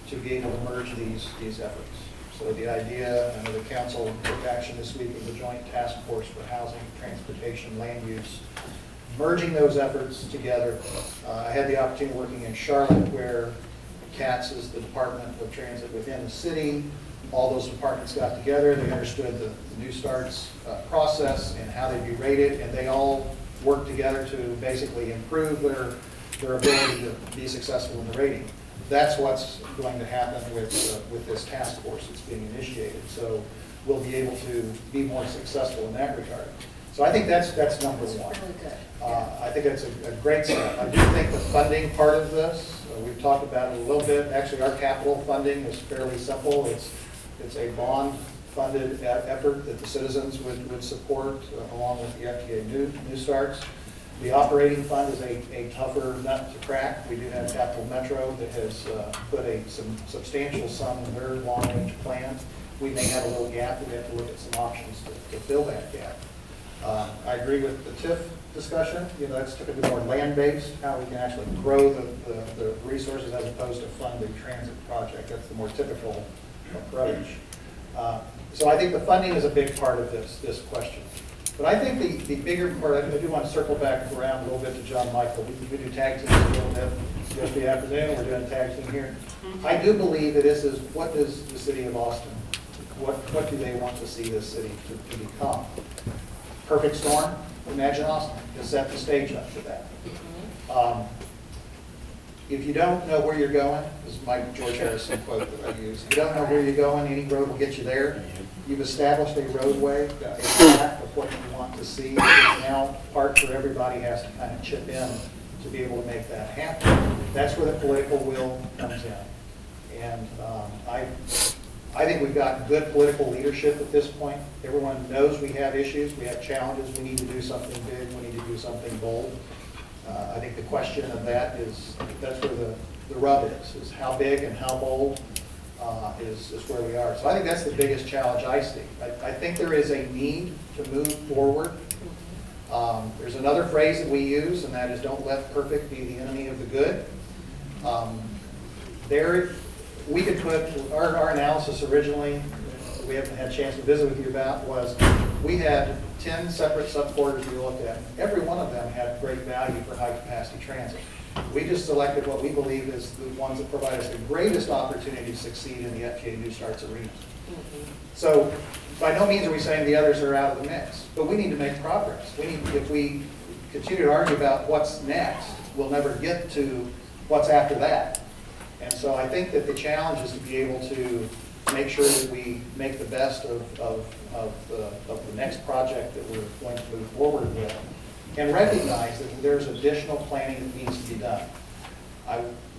to be able to merge these efforts. So the idea, I know the council took action this week with the Joint Task Force for Housing, Transportation, Land Use, merging those efforts together. I had the opportunity working in Charlotte where CATS is the Department of Transit within the city. All those departments got together, they understood the New Starts process and how they'd be rated, and they all worked together to basically improve their ability to be successful in the rating. That's what's going to happen with this task force that's being initiated. So we'll be able to be more successful in that regard. So I think that's number one. Really good. I think that's a great step. I do think the funding part of this, we've talked about it a little bit. Actually, our capital funding is fairly simple. It's a bond-funded effort that the citizens would support along with the FTA New Starts. The operating fund is a tougher nut to crack. We do have Capital Metro that has put some substantial sum in their long-range plan. We may have a little gap, we have to look at some options to fill that gap. I agree with the TIF discussion. That's typically more land-based, how we can actually grow the resources as opposed to fund a transit project. That's the more typical approach. So I think the funding is a big part of this question. But I think the bigger part, I do want to circle back around a little bit to John Michael. We do tag teams a little bit yesterday afternoon. We're doing tag team here. I do believe that this is, what does the city of Austin, what do they want to see this city to become? Perfect storm? Imagine Austin, to set the stage up for that. If you don't know where you're going, this is my George Harrison quote that I use, if you don't know where you're going, any road will get you there. You've established a roadway, a path of what you want to see. It's now part where everybody has to kind of chip in to be able to make that happen. That's where the political will comes in. And I think we've got good political leadership at this point. Everyone knows we have issues, we have challenges, we need to do something big, we need to do something bold. I think the question of that is, that's where the rub is how big and how bold is where we are. So I think that's the biggest challenge I see. I think there is a need to move forward. There's another phrase that we use, and that is don't let perfect be the enemy of the good. We could put, our analysis originally, we haven't had a chance to visit with you about, was we had 10 separate sub-quarters we looked at. Every one of them had great value for high-capacity transit. We just selected what we believe is the ones that provide us the greatest opportunity to succeed in the FTA New Starts arena. So by no means are we saying the others are out of the mix, but we need to make progress. If we continue to argue about what's next, we'll never get to what's after that. And so I think that the challenge is to be able to make sure that we make the best of the next project that we're going to move forward with, and recognize that there's additional planning that needs to be done.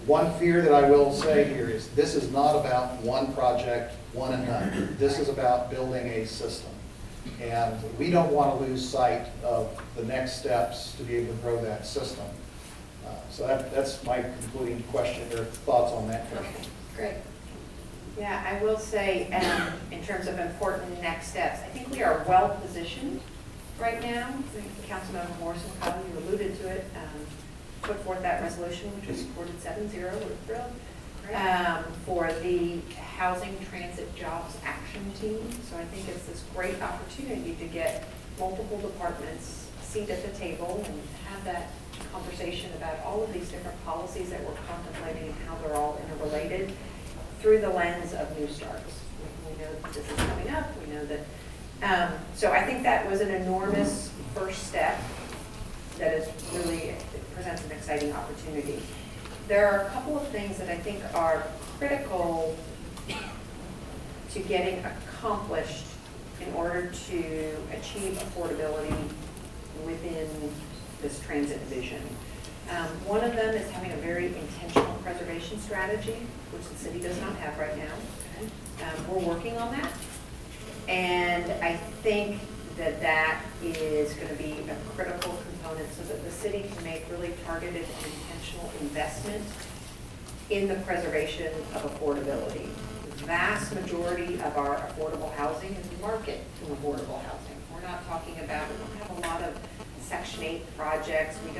One fear that I will say here is this is not about one project, one and done. This is about building a system. And we don't want to lose sight of the next steps to be able to grow that system. So that's my concluding question, or thoughts on that question. Great. Yeah, I will say, in terms of important next steps, I think we are well positioned right now. I think Councilmember Morrison, Kyle, you alluded to it, put forth that resolution, which was supported 7-0, we're thrilled, for the Housing Transit Jobs Action Team. So I think it's this great opportunity to get multiple departments seat at the table and have that conversation about all of these different policies that we're contemplating and how they're all interrelated through the lens of New Starts. We know that this is coming up. We know that. So I think that was an enormous first step that is really, it presents an exciting opportunity. There are a couple of things that I think are critical to getting accomplished in order to achieve affordability within this transit vision. One of them is having a very intentional preservation strategy, which the city does not have right now. We're working on that. And I think that that is going to be a critical component so that the city can make really targeted and intentional investment in the preservation of affordability. The vast majority of our affordable housing is market affordable housing. We're not talking about, we don't have a lot of Section 8 projects. We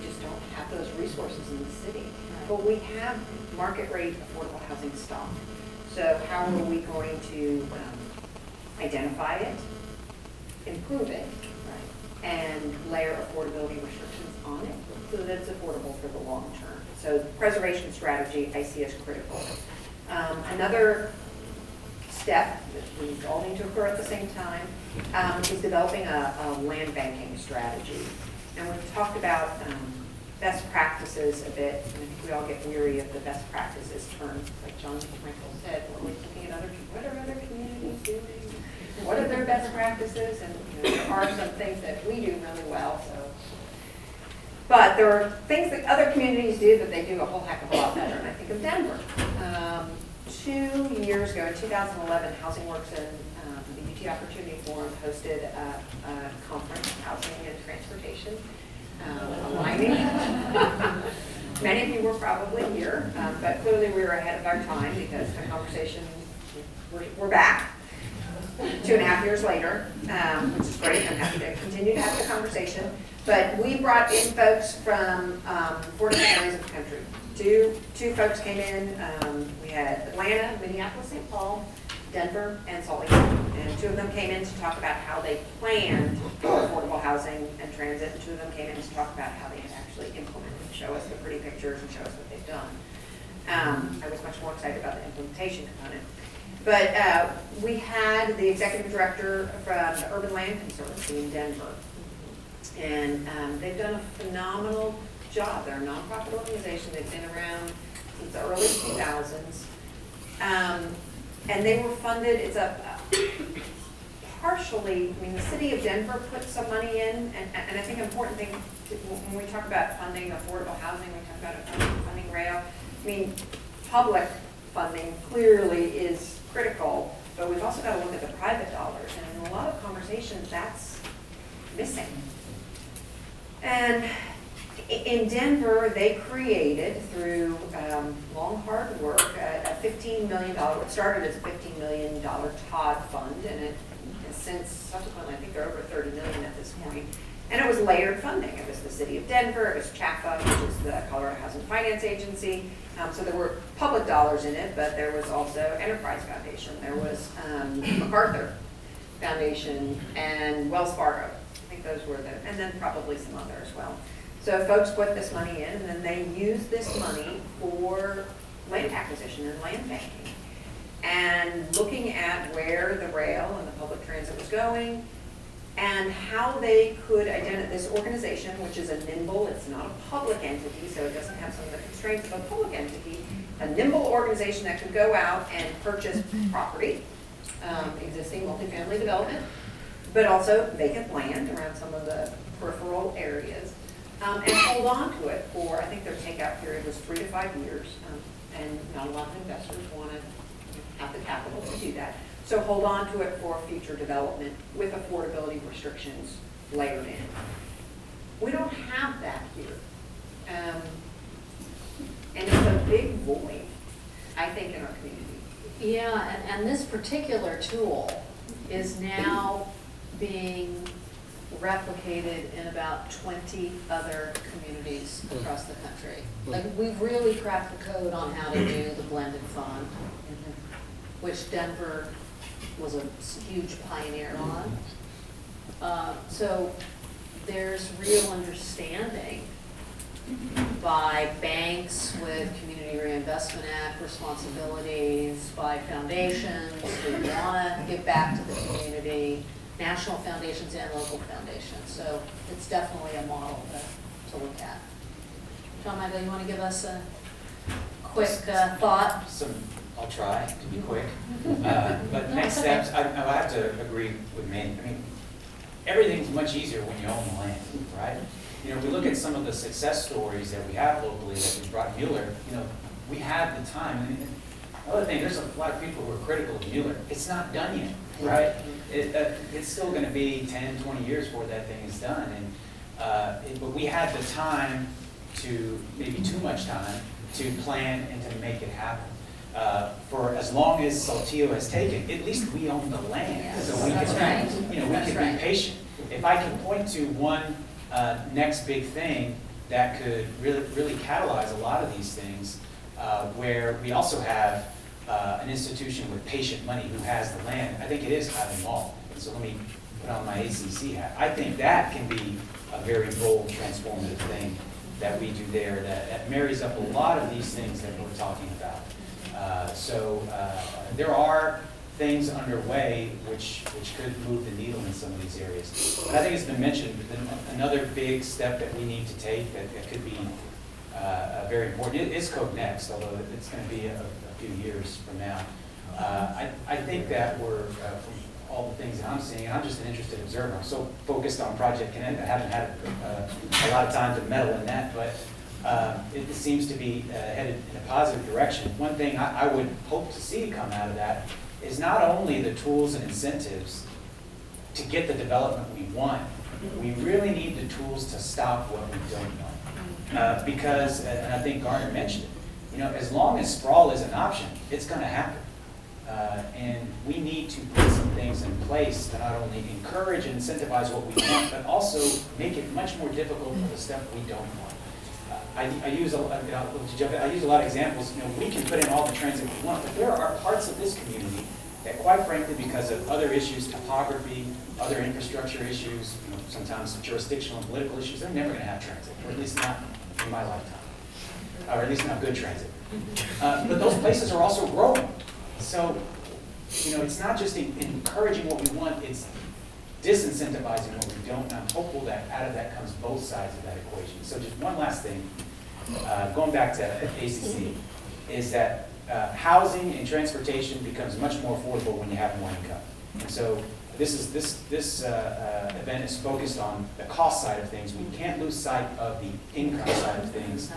just don't have those resources in the city. But we have market rate affordable housing stock. So how are we going to identify it, improve it, and layer affordability restrictions on it so that it's affordable for the long term. So preservation strategy I see as critical. Another step that we all need to occur at the same time is developing a land banking strategy. And we've talked about best practices a bit, and I think we all get weary of the best practices term. Like John Michael said, we're always looking at other people. What are other communities doing? What are their best practices? And there are some things that we do really well. But there are things that other communities do that they do a whole heck of a lot better. And I think of Denver. 2 years ago, in 2011, Housing Works and the UT Opportunity Forum hosted a conference, Housing and Transportation. Aligning. Many of you were probably here, but clearly we were ahead of our time because the conversation, we're back 2.5 years later, which is great. I'm happy to continue to have the conversation. But we brought in folks from 4 different areas of the country. Two folks came in. We had Atlanta, Minneapolis, St. Paul, Denver, and Salt Lake City. And 2 of them came in to talk about how they planned affordable housing and transit, and 2 of them came in to talk about how they had actually implemented, show us the pretty pictures and show us what they've done. I was much more excited about the implementation component. But we had the executive director from the Urban Land Conservancy in Denver. And they've done a phenomenal job. They're a nonprofit organization. They've been around since the early 2000s. And they were funded, it's partially, I mean, the city of Denver put some money in, and I think an important thing, when we talk about funding affordable housing, we talk about funding rail. I mean, public funding clearly is critical, but we've also got to look at the private dollars, and in a lot of conversations, that's missing. And in Denver, they created, through long, hard work, a $15 million, it started as a $15 million TOD fund, and it has since, subsequently, I think they're over $30 million at this point. And it was layered funding. It was the city of Denver, it was CHAFA, which is the Colorado Housing Finance Agency. So there were public dollars in it, but there was also Enterprise Foundation, there was MacArthur Foundation, and Wells Fargo. I think those were and then probably some other as well. So folks put this money in, and then they used this money for land acquisition and land banking. And looking at where the rail and the public transit was going, and how they could identify this organization, which is a nimble, it's not a public entity, so it doesn't have some of the constraints of a public entity, a nimble organization that could go out and purchase property, existing multifamily development, but also vacant land around some of the peripheral areas. And hold on to it for, I think their takeout period was 3 to 5 years, and not a lot of investors want to have the capital to do that. So hold on to it for future development with affordability restrictions layered in. We don't have that here. And it's a big void, I think, in our community. Yeah, and this particular tool is now being replicated in about 20 other communities across the country. Like, we've really cracked the code on how to do the blended fund, which Denver was a huge pioneer on. So there's real understanding by banks with Community Reinvestment Act responsibilities, by foundations who want to give back to the community, national foundations and local foundations. So it's definitely a model to look at. John Michael, you want to give us a quick thought? I'll try to be quick. But next steps, I have to agree with Manny. I mean, everything's much easier when you own the land, right? You know, if we look at some of the success stories that we have locally that we brought Mueller, you know, we have the time. And another thing, there's a lot of people who are critical of Mueller. It's not done yet, right? It's still going to be 10, 20 years before that thing is done. And but we had the time to, maybe too much time, to plan and to make it happen. For as long as Saltillo has taken, at least we own the land, Yes, so we that's can, right. you know, we That's can right. be patient. If I can point to one next big thing that could really catalyze a lot of these things, where we also have an institution with patient money who has the land, I think it is Highland Mall. And so let me put on my ACC hat. I think that can be a very bold, transformative thing that we do there that marries up a lot of these things that we're talking about. There are things underway which could move the needle in some of these areas. But I think it's been mentioned, another big step that we need to take that could be very important is Code Next, although it's going to be a few years from now. I think that we're, from all the things that I'm seeing, I'm just an interested observer. I'm so focused on Project Connect, I haven't had a lot of time to meddle in that, but it seems to be headed in a positive direction. One thing I would hope to see come out of that is not only the tools and incentives to get the development we want, we really need the tools to stop what we don't want. Because, and I think Garner mentioned it, as long as sprawl is an option, it's going to happen. And we need to put some things in place to not only encourage and incentivize what we want, but also make it much more difficult for the stuff we don't want. I use a lot of examples. We can put in all the transit we want, but there are parts of this community that, quite frankly, because of other issues, topography, other infrastructure issues, sometimes jurisdictional and political issues, they're never going to have transit, or at least not in my lifetime, or at least not good transit. But those places are also growing. So, it's not just encouraging what we want, it's disincentivizing what we don't. And I'm hopeful that out of that comes both sides of that equation. So just one last thing, going back to ACC, is that housing and transportation becomes much more affordable when you have more income. And so this event is focused on the cost side of things. We can't lose sight of the income side of things.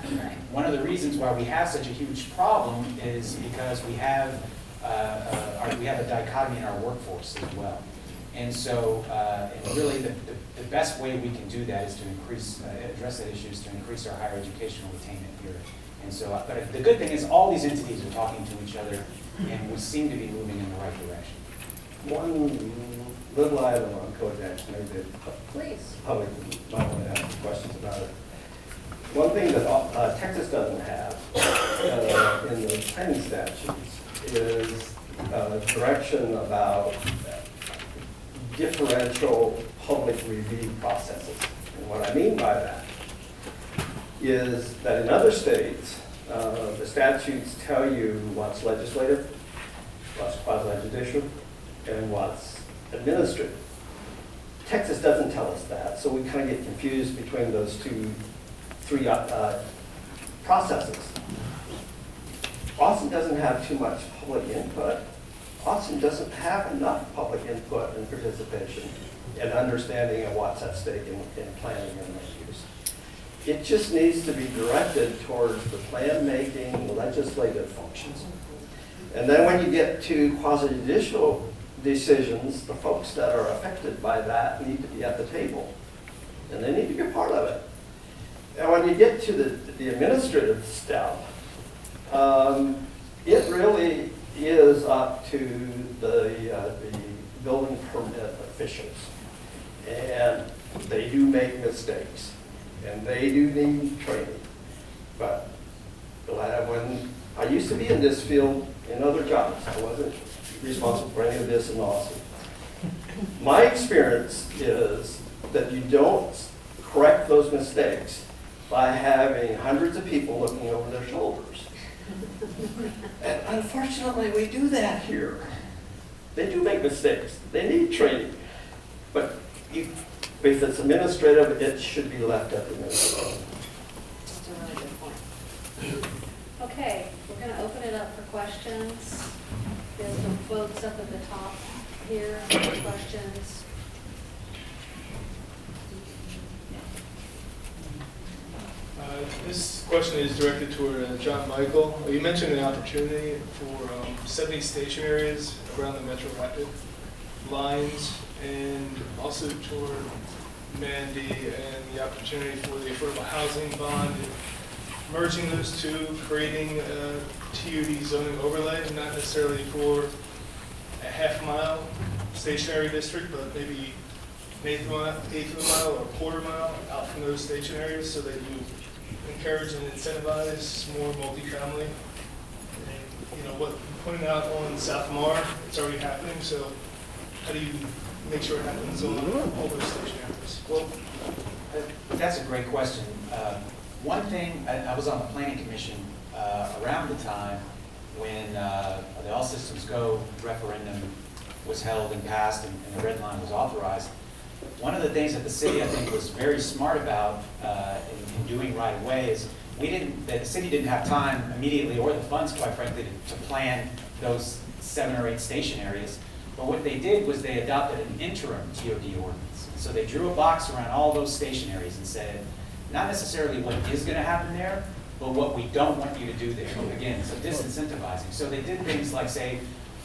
One of the reasons why we have such a huge problem is because we have a dichotomy in our workforce as well. And so, and really the best way we can do that is to address that issue is to increase our higher educational attainment here. And so, but the good thing is all these entities are talking to each other and we seem to be moving in the right direction. One little item on Codex, maybe Please. public might want to ask questions about it. One thing that Texas doesn't have in the planning statutes is direction about differential public review processes. And what I mean by that is that in other states, the statutes tell you what's legislative, what's quasi-judicial, and what's administrative. Texas doesn't tell us that, so we kind of get confused between those three processes. Austin doesn't have too much public input. Austin doesn't have enough public input and participation and understanding of what's at stake in planning and land use. It just needs to be directed towards the plan-making legislative functions. And then when you get to quasi-judicial decisions, the folks that are affected by that need to be at the table. And they need to be a part of it. And when you get to the administrative step, it really is up to the building permit officials. And they do make mistakes. And they do need training. But when I used to be in this field in other jobs, I wasn't responsible for any of this in Austin. My experience is that you don't correct those mistakes by having hundreds of people looking over their shoulders. And unfortunately, we do that here. They do make mistakes. They need training. But if it's administrative, it should be left at the administrative. That's a really good point. Okay, we're going to open it up for questions. There's some folks up at the top here for questions. This question is directed toward John Michael. You mentioned an opportunity for 70 station areas around the Metro Rapid lines, and also toward Mandy and the opportunity for the affordable housing bond, merging those two, creating a TUD zoning overlay, not necessarily for a half-mile stationary district, but maybe an eighth of a mile or a quarter mile out from those station areas, so that you encourage and incentivize more multifamily. And, what you pointed out on South Mar, it's already happening. So how do you make sure it happens on all those station areas? Well, that's a great question. One thing, I was on the planning commission around the time when the All Systems Go referendum was held and passed and the red line was authorized. One of the things that the city, I think, was very smart about in doing right away is the city didn't have time immediately, or the funds, quite frankly, to plan those 7 or 8 station areas. But what they did was they adopted an interim TOD ordinance. So they drew a box around all those station areas and said, not necessarily what is going to happen there, but what we don't want you to do there. Again, so disincentivizing. So they did things like say,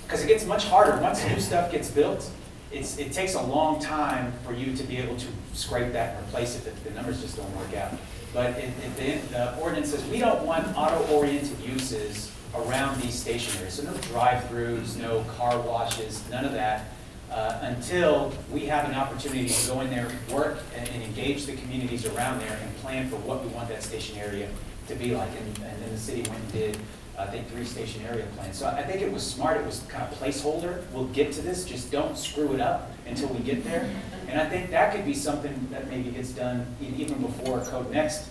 because it gets much harder, once new stuff gets built, it takes a long time for you to be able to scrape that and replace it if the numbers just don't work out. But the ordinance says we don't want auto-oriented uses around these station areas. So no drive-throughs, no car washes, none of that, until we have an opportunity to go in there, work, and engage the communities around there and plan for what we want that station area to be like. And then the city went and did, I think, 3 station area plans. So I think it was smart. It was kind of placeholder. We'll get to this. Just don't screw it up until we get there. And I think that could be something that maybe gets done even before Code Next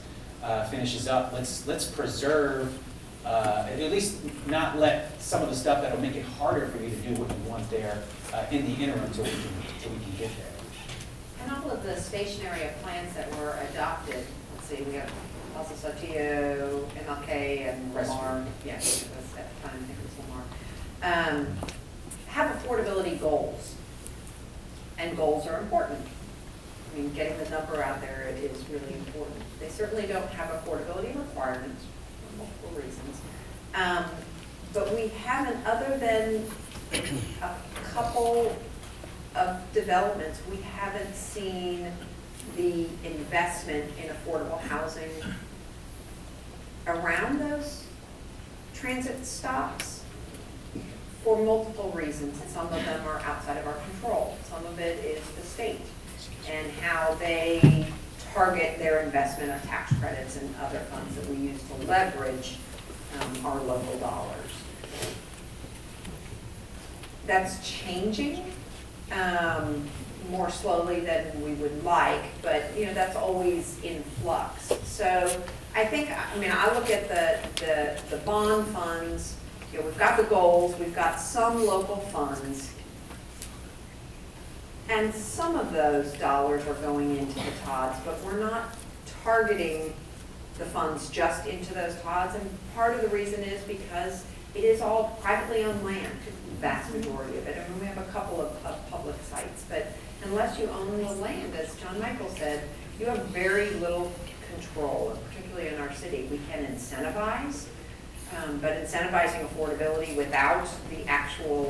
finishes up. Let's preserve, at least not let some of the stuff that'll make it harder for you to do what you want there in the interim until we can get there. And all of the station area plans that were adopted, let's see, we have also Saltillo, MLK, and Lamar. Yes, it was at the time, I think it was Lamar. Have affordability goals. And goals are important. I mean, getting the number out there is really important. They certainly don't have affordability requirements for multiple reasons. But we haven't, other than a couple of developments, we haven't seen the investment in affordable housing around those transit stops for multiple reasons. Some of them are outside of our control. Some of it is the state and how they target their investment of tax credits and other funds that we use to leverage our local dollars. That's changing more slowly than we would like, but that's always in flux. So I think, I look at the bond funds. We've got the goals, we've got some local funds, and some of those dollars are going into the TODs, but we're not targeting the funds just into those TODs, and part of the reason is because it is all privately owned land, the vast majority of it. I mean, we have a couple of public sites, but unless you own the land, as John Michael said, you have very little control, and particularly in our city. We can incentivize, but incentivizing affordability without the actual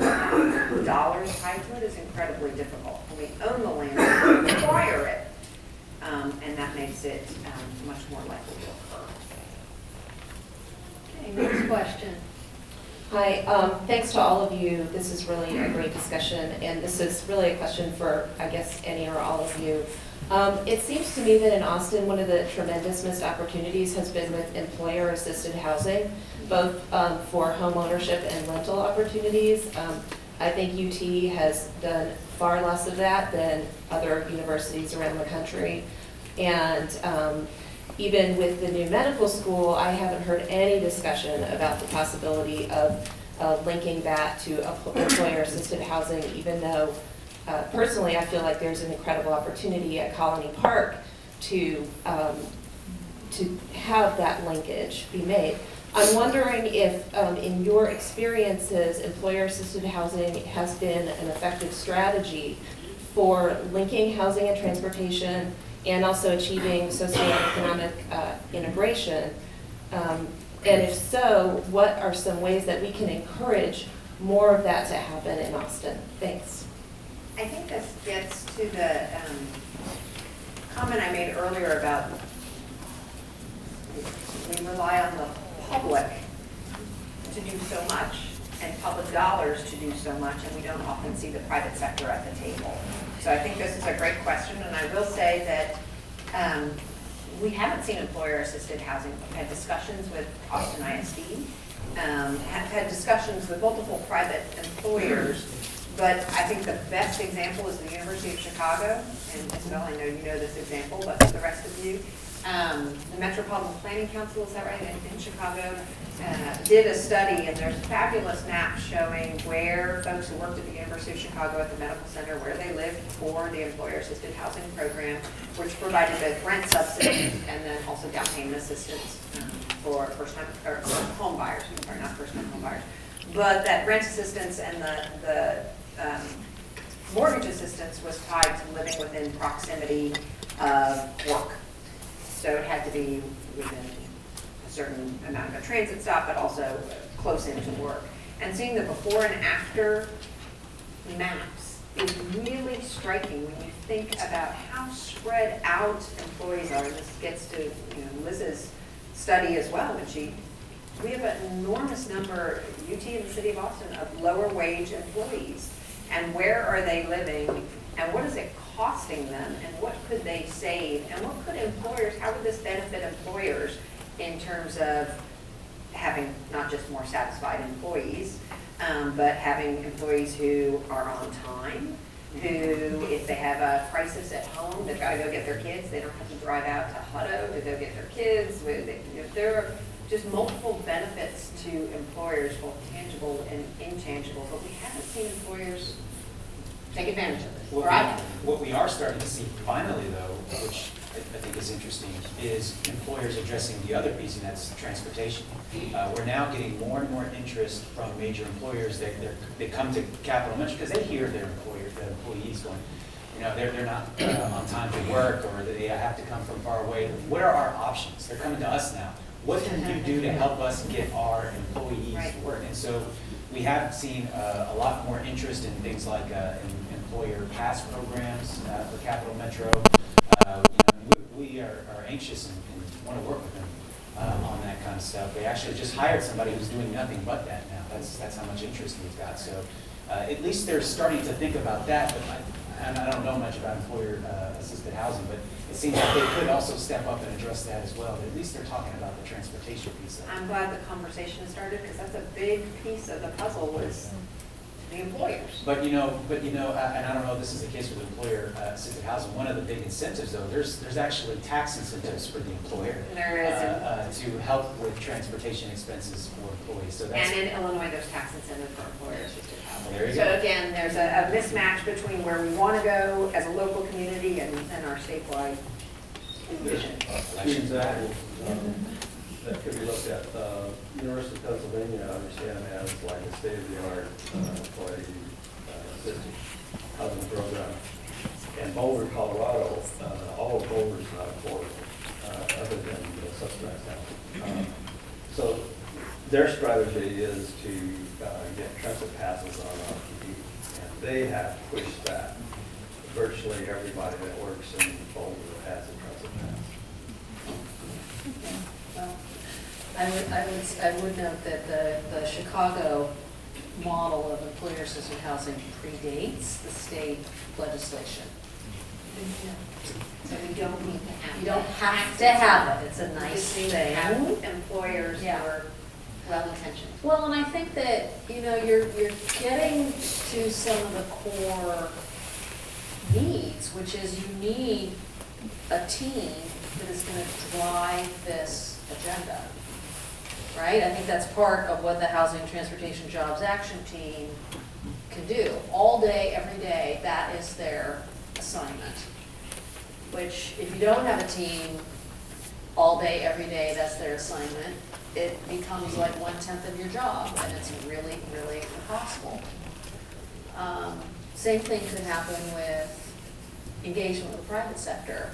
dollars tied to it is incredibly difficult. When we own the land, we require it, and that makes it much more likely to occur. Okay, next question. Hi, thanks to all of you. This is really a great discussion, and this is really a question for, I guess, any or all of you. It seems to me that in Austin, one of the tremendous missed opportunities has been with employer-assisted housing, both for home ownership and rental opportunities. I think UT has done far less of that than other universities around the country. And even with the new medical school, I haven't heard any discussion about the possibility of linking that to employer-assisted housing, even though personally I feel like there's an incredible opportunity at Colony Park to have that linkage be made. I'm wondering if, in your experiences, employer-assisted housing has been an effective strategy for linking housing and transportation and also achieving socioeconomic integration. And if so, what are some ways that we can encourage more of that to happen in Austin? Thanks. I think this gets to the comment I made earlier about we rely on the public to do so much and public dollars to do so much, and we don't often see the private sector at the table. So I think this is a great question, and I will say that we haven't seen employer-assisted housing. We've had discussions with Austin ISD, have had discussions with multiple private employers, But I think the best example is the University of Chicago, and Isabel, I know you know this example, but for the rest of you, the Metropolitan Planning Council, is that right, in Chicago, did a study, and there's fabulous maps showing where folks who worked at the University of Chicago at the medical center, where they lived for the employer-assisted housing program, which provided both rent subsidies and then also down payment assistance for first-time, or home buyers, sorry, not first-time home buyers. But that rent assistance and the mortgage assistance was tied to living within proximity of work. So it had to be within a certain amount of a transit stop, but also close into work. And seeing the before and after maps is really striking when you think about how spread out employees are. And this gets to Liz's study as well, and we have an enormous number, UT in the city of Austin, of lower wage employees. And where are they living? And what is it costing them? And what could they save? And what could employers, how would this benefit employers in terms of having not just more satisfied employees, but having employees who are on time, who, if they have a crisis at home, they've got to go get their kids, they don't have to drive out to Hutto to go get their kids. There are just multiple benefits to employers, both tangible and intangible, but we haven't seen employers take advantage of this. What we are starting to see finally, though, which I think is interesting, is employers addressing the other piece, and that's transportation. We're now getting more and more interest from major employers. They come to Capital Metro because they hear their employees going, they're not on time to work, or they have to come from far away. What are our options? They're coming to us now. What can you do to help us get our employees to work? And so we have seen a lot more interest in things like employer pass programs for Capital Metro. We are anxious and want to work with them on that kind of stuff. They actually just hired somebody who's doing nothing but that now. That's how much interest we've got. So at least they're starting to think about that. But I don't know much about employer-assisted housing, but it seems like they could also step up and address that as well. But at least they're talking about the transportation piece of it. I'm glad the conversation started, because that's a big piece of the puzzle, was the employers. But and I don't know if this is the case with employer-assisted housing. One of the big incentives, though, there's actually tax incentives for the employer. There is. To help with transportation expenses for employees. So that's, And in Illinois, there's tax incentives for employer-assisted housing. There you So go. again, there's a mismatch between where we want to go as a local community and our statewide vision. elections matter. Example that could be looked at. University of Pennsylvania, I understand, has like a state-of-the-art employee assisted housing program. And Boulder, Colorado, all of Boulder is not affordable, other than subsidized housing. So their strategy is to get transit passes on RTD, and they have pushed that. Virtually everybody that works in Boulder has a transit pass. Well, I would note that the Chicago model of employer-assisted housing predates the state legislation. So we don't need to have. You don't have to have it, it's a We nice just need to thing. have employers who Yeah. are well-intentioned. Well, and I think that, you're getting to some of the core needs, which is you need a team that is going to drive this agenda, right? I think that's part of what the Housing Transportation Jobs Action Team can do. All day, every day, that is their assignment. Which, if you don't have a team, all day, every day, that's their assignment, it becomes like 1/10 of your job, and it's really, really impossible. Same thing could happen with engagement with the private sector.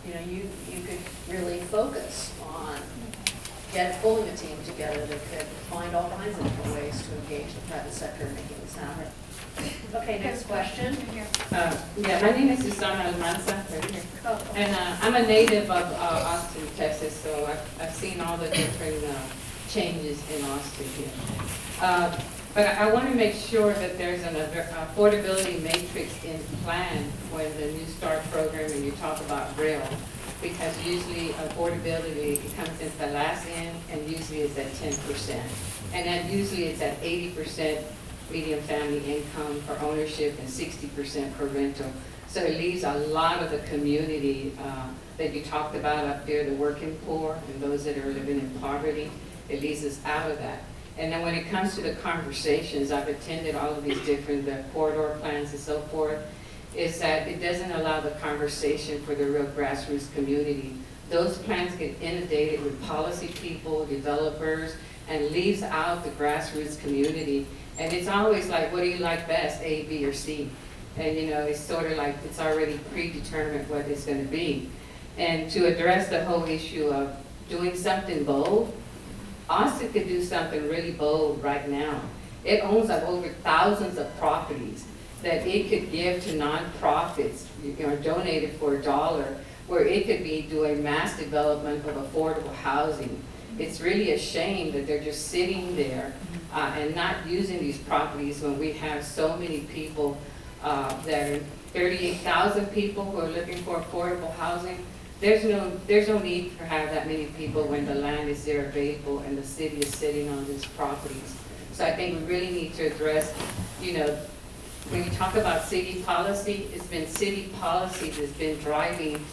You could really focus on pulling a team together that could find all kinds of different ways to engage the private sector in making this happen. Okay, next question. Yeah, my name is Susana Almanza, right here. Oh, And I'm a native of Austin, Texas, so I've seen all the different changes in Austin here. But I want to make sure that there's an affordability matrix in plan when the New Start program and you talk about rail, because usually affordability comes in the last end and usually it's at 10%. And then usually it's at 80% median family income for ownership and 60% for rental. So it leaves a lot of the community that you talked about up there, the working poor and those that are living in poverty. It leaves us out of that. And then when it comes to the conversations, I've attended all of these different corridor plans and so forth, is that it doesn't allow the conversation for the real grassroots community. Those plans get inundated with policy people, developers, and leaves out the grassroots community. And it's always like, what do you like best, A, B, or C? And you know, it's sort of like it's already predetermined what it's going to be. And to address the whole issue of doing something bold, Austin could do something really bold right now. It owns like over thousands of properties that it could give to nonprofits, you know, donate it for $1, where it could be doing mass development of affordable housing. It's really a shame that they're just sitting there and not using these properties when we have so many people that are 38,000 people who are looking for affordable housing. There's no need for have that many people when the land is there available and the city is sitting on these properties. So I think we really need to address, you know, when you talk about city policy, it's been city policy that's been driving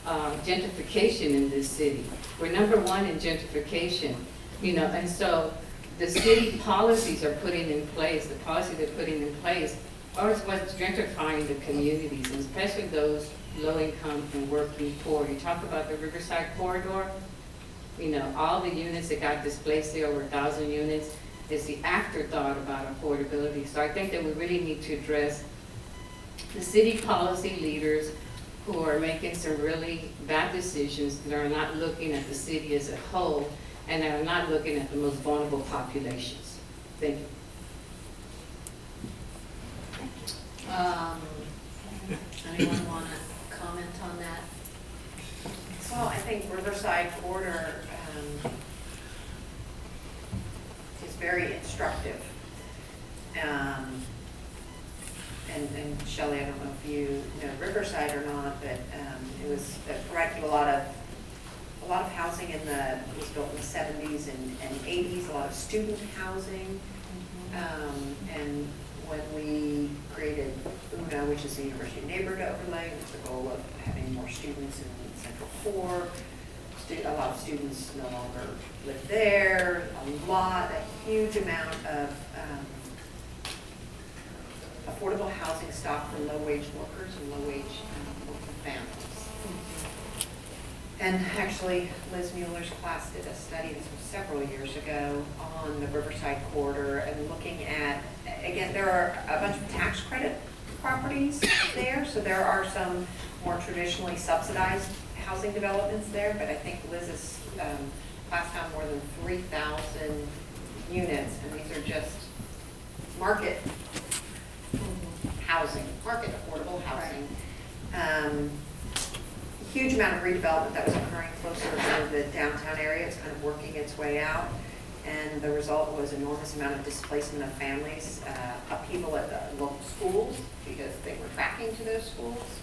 gentrification in this city. We're number one in gentrification, you know, and so the city policies are putting in place, the policy they're putting in place, are what's gentrifying the communities, and especially those low income and working poor. You talk about the Riverside corridor, you know, all the units that got displaced there, over 1,000 units, is the afterthought about affordability. So I think that we really need to address the city policy leaders who are making some really bad decisions that are not looking at the city as a whole and that are not looking at the most vulnerable populations. Thank you. Anyone want to comment on that? Well, I think Riverside corridor is very instructive. And Shelley, I don't know if you know Riverside or not, but it provided a lot of housing it was built in the 70s and 80s, a lot of student housing. And when we created UNA, which is the University Neighborhood Overlay, with the goal of having more students in Central Core, a lot of students no longer live there, a huge amount of affordable housing stock for low-wage workers and low-wage working families. And actually, Liz Mueller's class did a study, this was several years ago, on the Riverside corridor and looking at, again, there are a bunch of tax credit properties there, so there are some more traditionally subsidized housing developments there, but I think Liz's class found more than 3,000 units, and these are just market housing, market affordable housing. Huge amount of redevelopment that was occurring closer to the downtown area. It's kind of working its way out. And the result was enormous amount of displacement of families, upheaval at the local schools because they were tracking to those schools.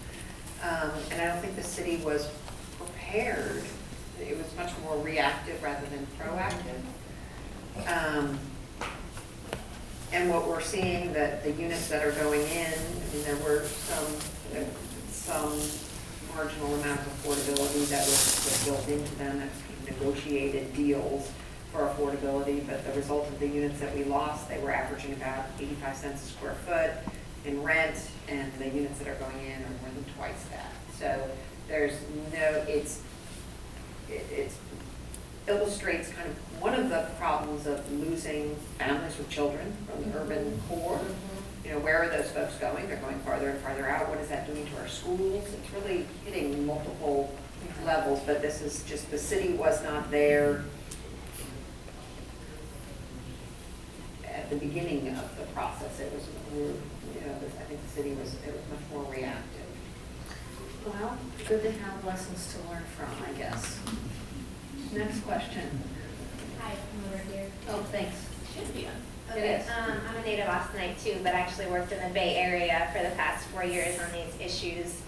And I don't think the city was prepared. It was much more reactive rather than proactive. And what we're seeing, that the units that are going in, I mean, there were some marginal amount of affordability that was built into them, that's negotiated deals for affordability, but the result of the units that we lost, they were averaging about 85 cents a square foot in rent, and the units that are going in are more than twice that. So there's no, it illustrates kind of one of the problems of losing families with children from the urban core. You know, where are those folks going? They're going farther and farther out. What is that doing to our schools? It's really hitting multiple levels, but this is just, the city was not there at the beginning of the process. It was, you know, I think the city was much more reactive. Well, good to have lessons to learn from, I guess. Next question. Hi, I'm over here. Oh, thanks. Should be on. Okay, It is. I'm a native Austinite too, but actually worked in the Bay Area for the past 4 years on these issues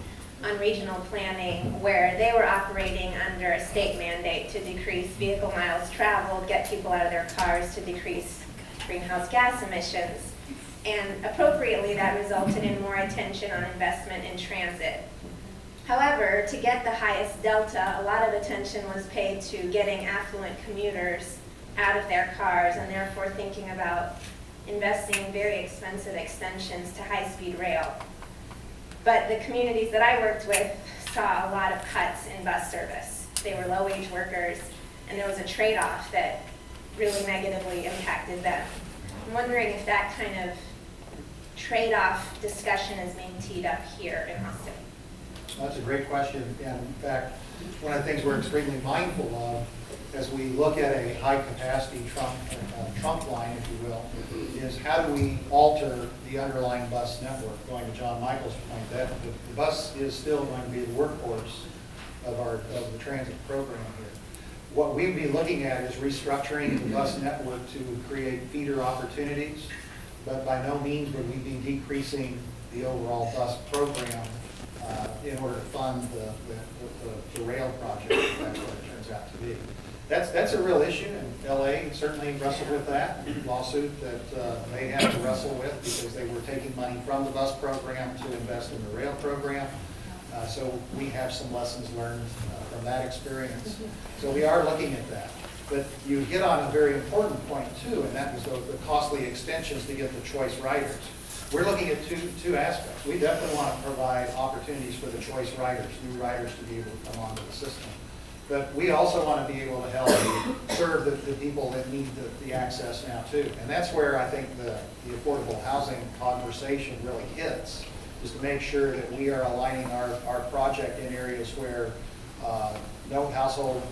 on regional planning, where they were operating under a state mandate to decrease vehicle miles traveled, get people out of their cars to decrease greenhouse gas emissions. And appropriately, that resulted in more attention on investment in transit. However, to get the highest delta, a lot of attention was paid to getting affluent commuters out of their cars and therefore thinking about investing in very expensive extensions to high-speed rail. But the communities that I worked with saw a lot of cuts in bus service. They were low-wage workers, and there was a trade-off that really negatively impacted them. I'm wondering if that kind of trade-off discussion is being teed up here in Austin. That's a great question. And in fact, one of the things we're extremely mindful of as we look at a high-capacity trunk line, if you will, is how do we alter the underlying bus network? Going to John Michael's point, that the bus is still going to be the workhorse of the transit program here. What we'd be looking at is restructuring the bus network to create feeder opportunities, but by no means would we be decreasing the overall bus program in order to fund the rail project, if that's what it turns out to be. That's a real issue, and LA certainly wrestled with that lawsuit that they had to wrestle with because they were taking money from the bus program to invest in the rail program. So we have some lessons learned from that experience. So we are looking at that. But you hit on a very important point too, and that was the costly extensions to get the choice riders. We're looking at two aspects. We definitely want to provide opportunities for the choice riders, new riders to be able to come onto the system. But we also want to be able to help serve the people that need the access now too. And that's where I think the affordable housing conversation really hits, is to make sure that we are aligning our project in areas where no households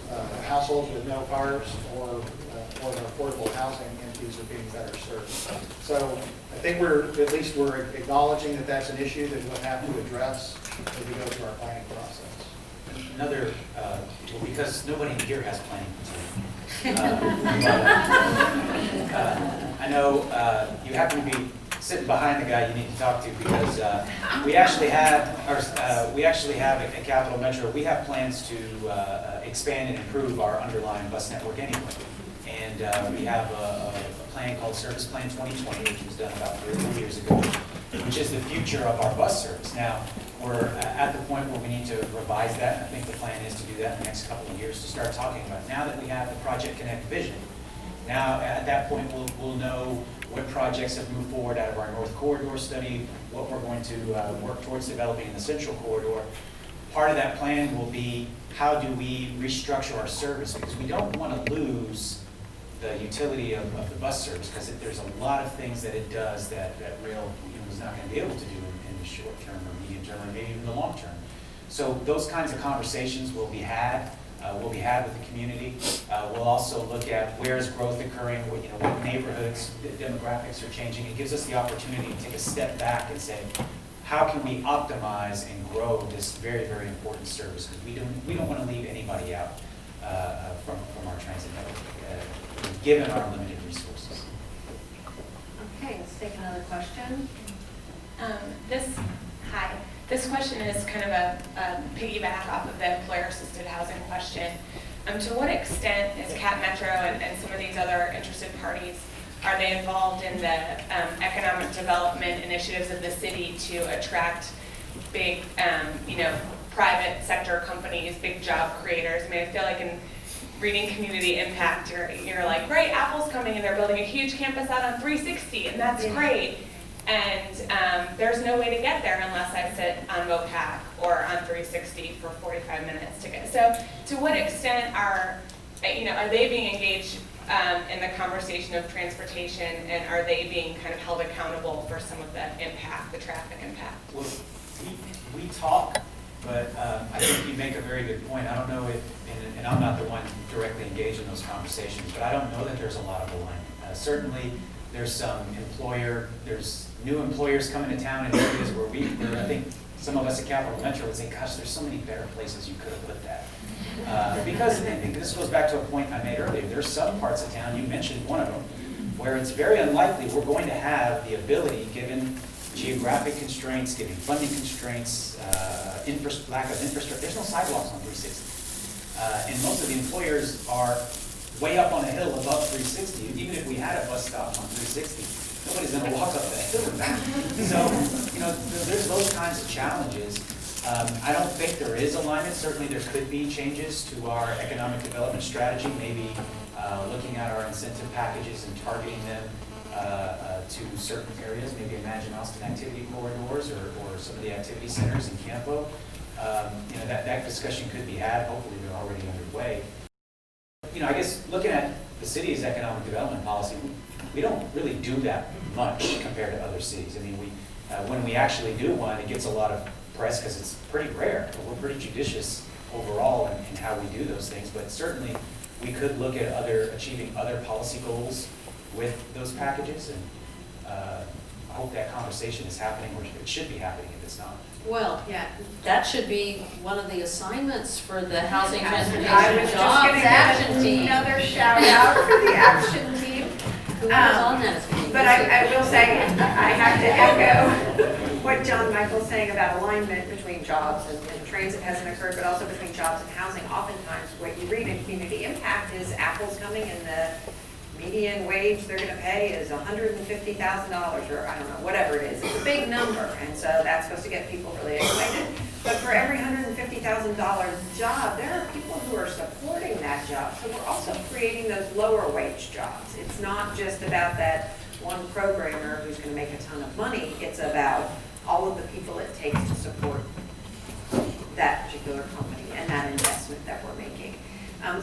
with no cars or affordable housing entities are being better served. So I think we're acknowledging that that's an issue that we'll have to address as we go through our planning process. Another, because nobody here has planning. I know you happen to be sitting behind the guy you need to talk to because we actually have a Capital Metro. We have plans to expand and improve our underlying bus network anyway, and we have a plan called Service Plan 2020, which was done about 3 or 4 years ago, which is the future of our bus service. Now, we're at the point where we need to revise that, and I think the plan is to do that in the next couple of years to start talking about it. Now that we have the Project Connect vision, now at that point we'll know what projects have moved forward out of our North Corridor study, what we're going to work towards developing in the Central Corridor. Part of that plan will be how do we restructure our service, because we don't want to lose the utility of the bus service, because there's a lot of things that it does that rail is not going to be able to do in the short term or medium term or maybe even the long term. So those kinds of conversations will be had with the community. We'll also look at where is growth occurring, what neighborhoods, the demographics are changing. It gives us the opportunity to take a step back and say, how can we optimize and grow this very, very important service? Because we don't want to leave anybody out from our transit network, given our limited resources. Okay, let's take another question. This question is kind of a piggyback off of the employer-assisted housing question. To what extent is Cap Metro and some of these other interested parties, are they involved in the economic development initiatives of the city to attract big, private sector companies, big job creators? I mean, I feel like in reading community impact, you're like, great, Apple's coming and they're building a huge campus out on 360, and that's great. And there's no way to get there unless I sit on MoPac or on 360 for 45 minutes to get. So to what extent are they being engaged in the conversation of transportation, and are they being kind of held accountable for some of the impact, the traffic impact? Well, we talk, but I think you make a very good point. I don't know if, and I'm not the one directly engaged in those conversations, but I don't know that there's a lot of alignment. Certainly, there's new employers coming to town in areas where I think some of us at Capital Metro would say, gosh, there's so many better places you could have put that. Because this goes back to a point I made earlier. There's some parts of town, you mentioned one of them, where it's very unlikely we're going to have the ability, given geographic constraints, given funding constraints, lack of infrastructure. There's no sidewalks on 360. And most of the employers are way up on a hill above 360. Even if we had a bus stop on 360, Nobody's gonna walk up that hill and back. So, there's those kinds of challenges. I don't think there is alignment. Certainly there could be changes to our economic development strategy, maybe looking at our incentive packages and targeting them to certain areas, maybe Imagine Austin activity corridors or some of the activity centers in Campo. That discussion could be had. Hopefully they're already underway. I guess looking at the city's economic development policy, we don't really do that much compared to other cities. I mean, when we actually do one, it gets a lot of press because it's pretty rare, but we're pretty judicious overall in how we do those things. But certainly, we could look at achieving other policy goals with those packages, and I hope that conversation is happening, or it should be happening if it's not. Well, yeah, that should be one of the assignments for the Housing I Transportation was just Jobs going to Action give Team. another shout out for the action team. Whoever's on that is going to be But I will say, I have to echo what John Michael's saying about alignment between jobs and transit hasn't occurred, but also between jobs and housing. Oftentimes, what you read in community impact is Apple's coming and the median wage they're going to pay is $150,000, or I don't know, whatever it is. It's a big number, and so that's supposed to get people really excited. But for every $150,000 job, there are people who are supporting that job. So we're also creating those lower wage jobs. It's not just about that one programmer who's going to make a ton of money. It's about all of the people it takes to support that particular company and that investment that we're making.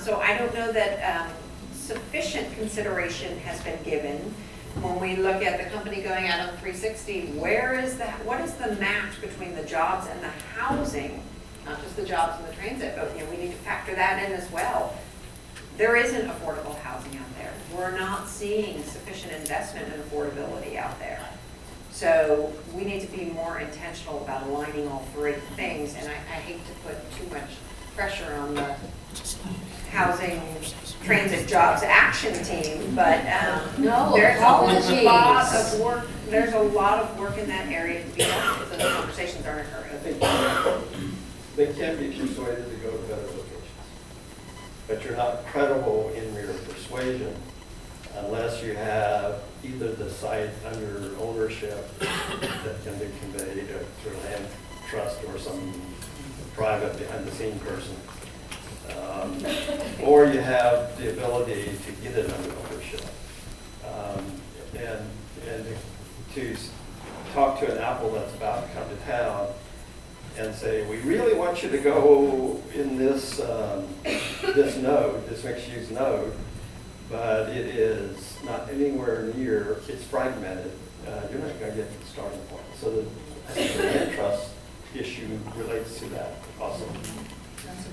So I don't know that sufficient consideration has been given when we look at the company going out on 360. What is the match between the jobs and the housing? Not just the jobs and the transit, but we need to factor that in as well. There isn't affordable housing out there. We're not seeing sufficient investment in affordability out there. So we need to be more intentional about aligning all three things, and I hate to put too much pressure on the housing transit jobs action team, but No, there's a lot apologies. of work. There's a lot of work in that area to be done if those conversations aren't occurring. I think they can be persuaded to go to better locations, but you're not credible in your persuasion unless you have either the site under ownership that can be conveyed to a land trust or some private behind-the-scene person, or you have the ability to get it under ownership. And to talk to an Apple that's about to come to town and say, we really want you to go in this this mixed-use node, but it is not anywhere near, it's fragmented. You're not going to get to the starting point. So I think the land trust issue relates to that also.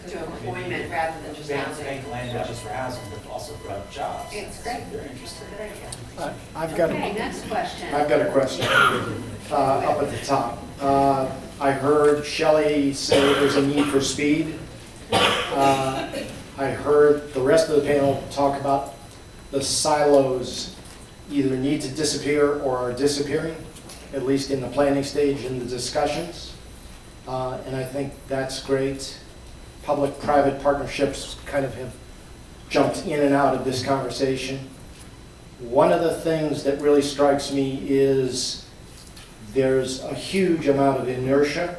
To employment rather than just housing. Bank land not just for housing, but also for jobs. It's great. Very interesting. Good idea. I've got Okay, next question. I've got a question up at the top. I heard Shelley say there's a need for speed. I heard the rest of the panel talk about the silos either need to disappear or are disappearing, at least in the planning stage in the discussions. And I think that's great. Public-private partnerships kind of have jumped in and out of this conversation. One of the things that really strikes me is there's a huge amount of inertia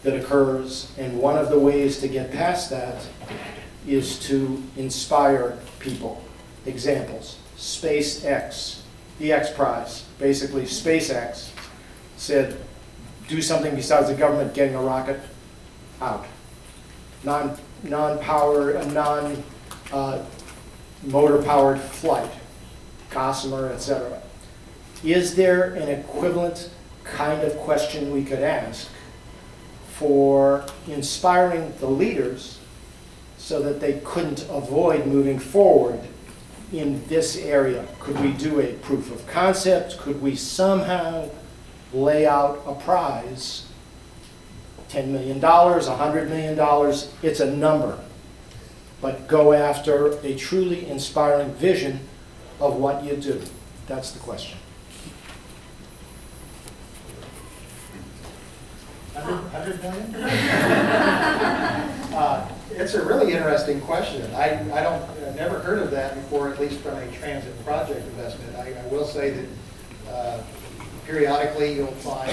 that occurs, and one of the ways to get past that is to inspire people. Examples, SpaceX, the X Prize, basically SpaceX said, do something besides the government getting a rocket out. Non-motor-powered flight, Gossamer, etc. Is there an equivalent kind of question we could ask for inspiring the leaders so that they couldn't avoid moving forward in this area? Could we do a proof of concept? Could we somehow lay out a prize? $10 million, $100 million, it's a number. But go after a truly inspiring vision of what you do. That's the question. 100 million? It's a really interesting question. I've never heard of that before, at least from a transit project investment. I will say that Periodically, you'll find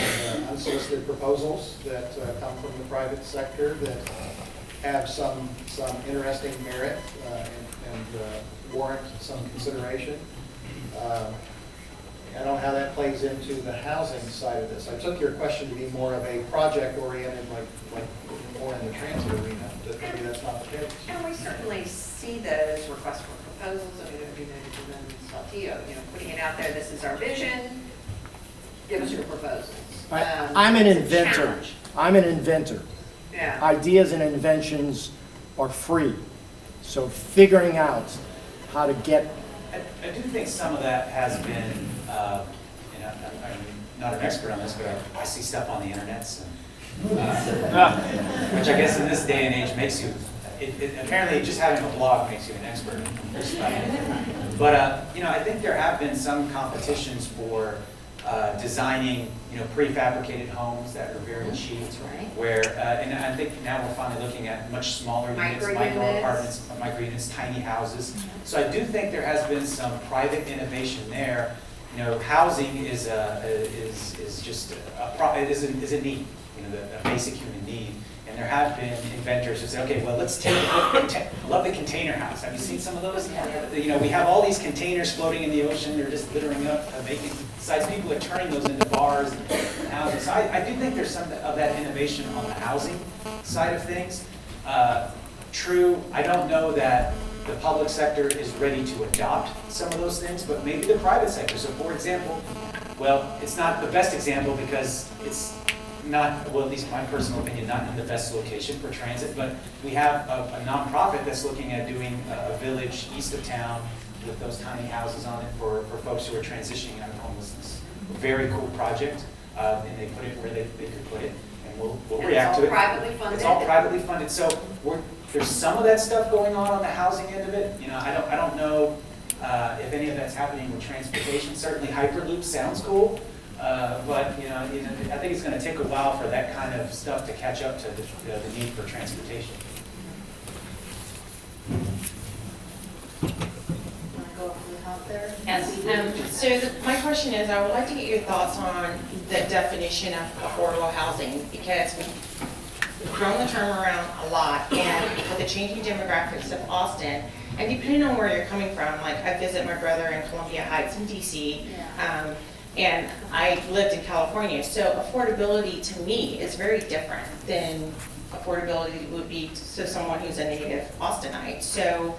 unsolicited proposals that come from the private sector that have some interesting merit and warrant some consideration. I don't know how that plays into the housing side of this. I took your question to be more of a project-oriented, like more in the transit arena, but maybe that's not the case. And we certainly see those requests for proposals. I mean, it would be nice to them in Saltillo, putting it out there, this is our vision, give us your proposals. I'm an It's a inventor. challenge. I'm an inventor. Yeah. Ideas and inventions are free. So figuring out how to get, I do think some of that has been, I'm not an expert on this, but I see stuff on the internets, which I guess in this day and age makes you, apparently just having a blog makes you an expert in just about anything. But, I think there have been some competitions for designing, prefabricated homes that are very cheap. right. Where, and I think now we're finally looking at much smaller units, Micro micro units. apartments, micro units, tiny houses. So I do think there has been some private innovation there. Housing is just is a need, a basic human need. And there have been inventors who say, okay, well, let's take, love the container house. Have you seen some of those? We have all these containers floating in the ocean. They're just littering up, making, besides people are turning those into bars and houses. So I do think there's some of that innovation on the housing side of things. True, I don't know that the public sector is ready to adopt some of those things, but maybe the private sector. So for example, well, it's not the best example because it's not, well, at least my personal opinion, not in the best location for transit, but we have a nonprofit that's looking at doing a village east of town with those tiny houses on it for folks who are transitioning out of homelessness. A very cool project, and they put it where they could put it, and we'll And react to it. It's all privately funded. It's all privately funded, so there's some of that stuff going on the housing end of it. I don't know if any of that's happening with transportation. Certainly Hyperloop sounds cool. But I think it's going to take a while for that kind of stuff to catch up to the need for transportation. Want to go up to the top there? Yes, my question is, I would like to get your thoughts on the definition of affordable housing, because we've thrown the term around a lot, and with the changing demographics of Austin, and depending on where you're coming from, like I visit my brother in Columbia Heights in DC, and I lived in California, so affordability to me is very different than affordability would be to someone who's a native Austinite. So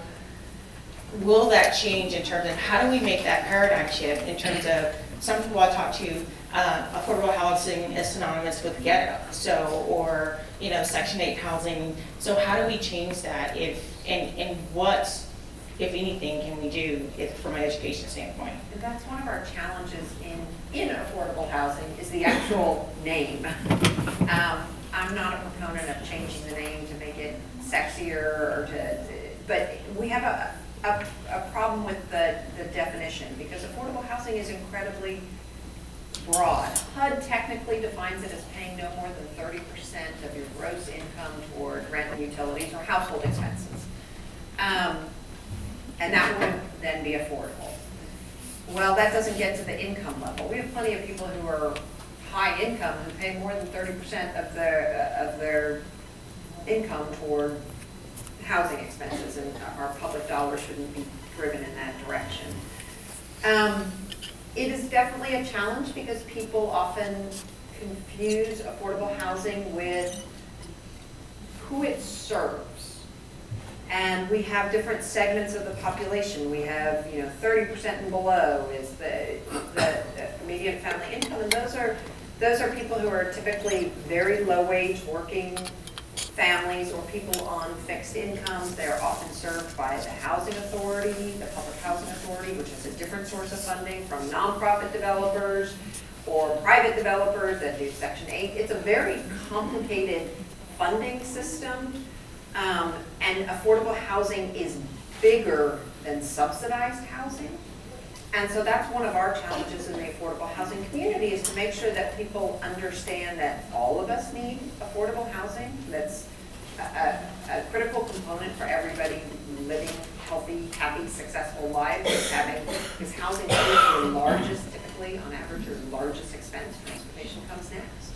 will that change in terms of how do we make that paradigm shift in terms of, some people I talk to, affordable housing is synonymous with ghetto, or Section 8 housing. So how do we change that, and what, if anything, can we do from an education standpoint? And that's one of our challenges in affordable housing, is the actual name. I'm not a proponent of changing the name to make it sexier, but we have a problem with the definition, because affordable housing is incredibly broad. HUD technically defines it as paying no more than 30% of your gross income toward rent and utilities or household expenses. And that would then be affordable. Well, that doesn't get to the income level. We have plenty of people who are high income who pay more than 30% of their income toward housing expenses, and our public dollars shouldn't be driven in that direction. It is definitely a challenge because people often confuse affordable housing with who it serves. And we have different segments of the population. We have, 30% and below is the median family income, and those are people who are typically very low wage working families or people on fixed incomes. They're often served by the housing authority, the public housing authority, which is a different source of funding from nonprofit developers or private developers that do Section 8. It's a very complicated funding system, and affordable housing is bigger than subsidized housing. And so that's one of our challenges in the affordable housing community, is to make sure that people understand that all of us need affordable housing. That's a critical component for everybody living healthy, happy, successful lives, because housing is the largest financially, on average, your largest expense, transportation comes next.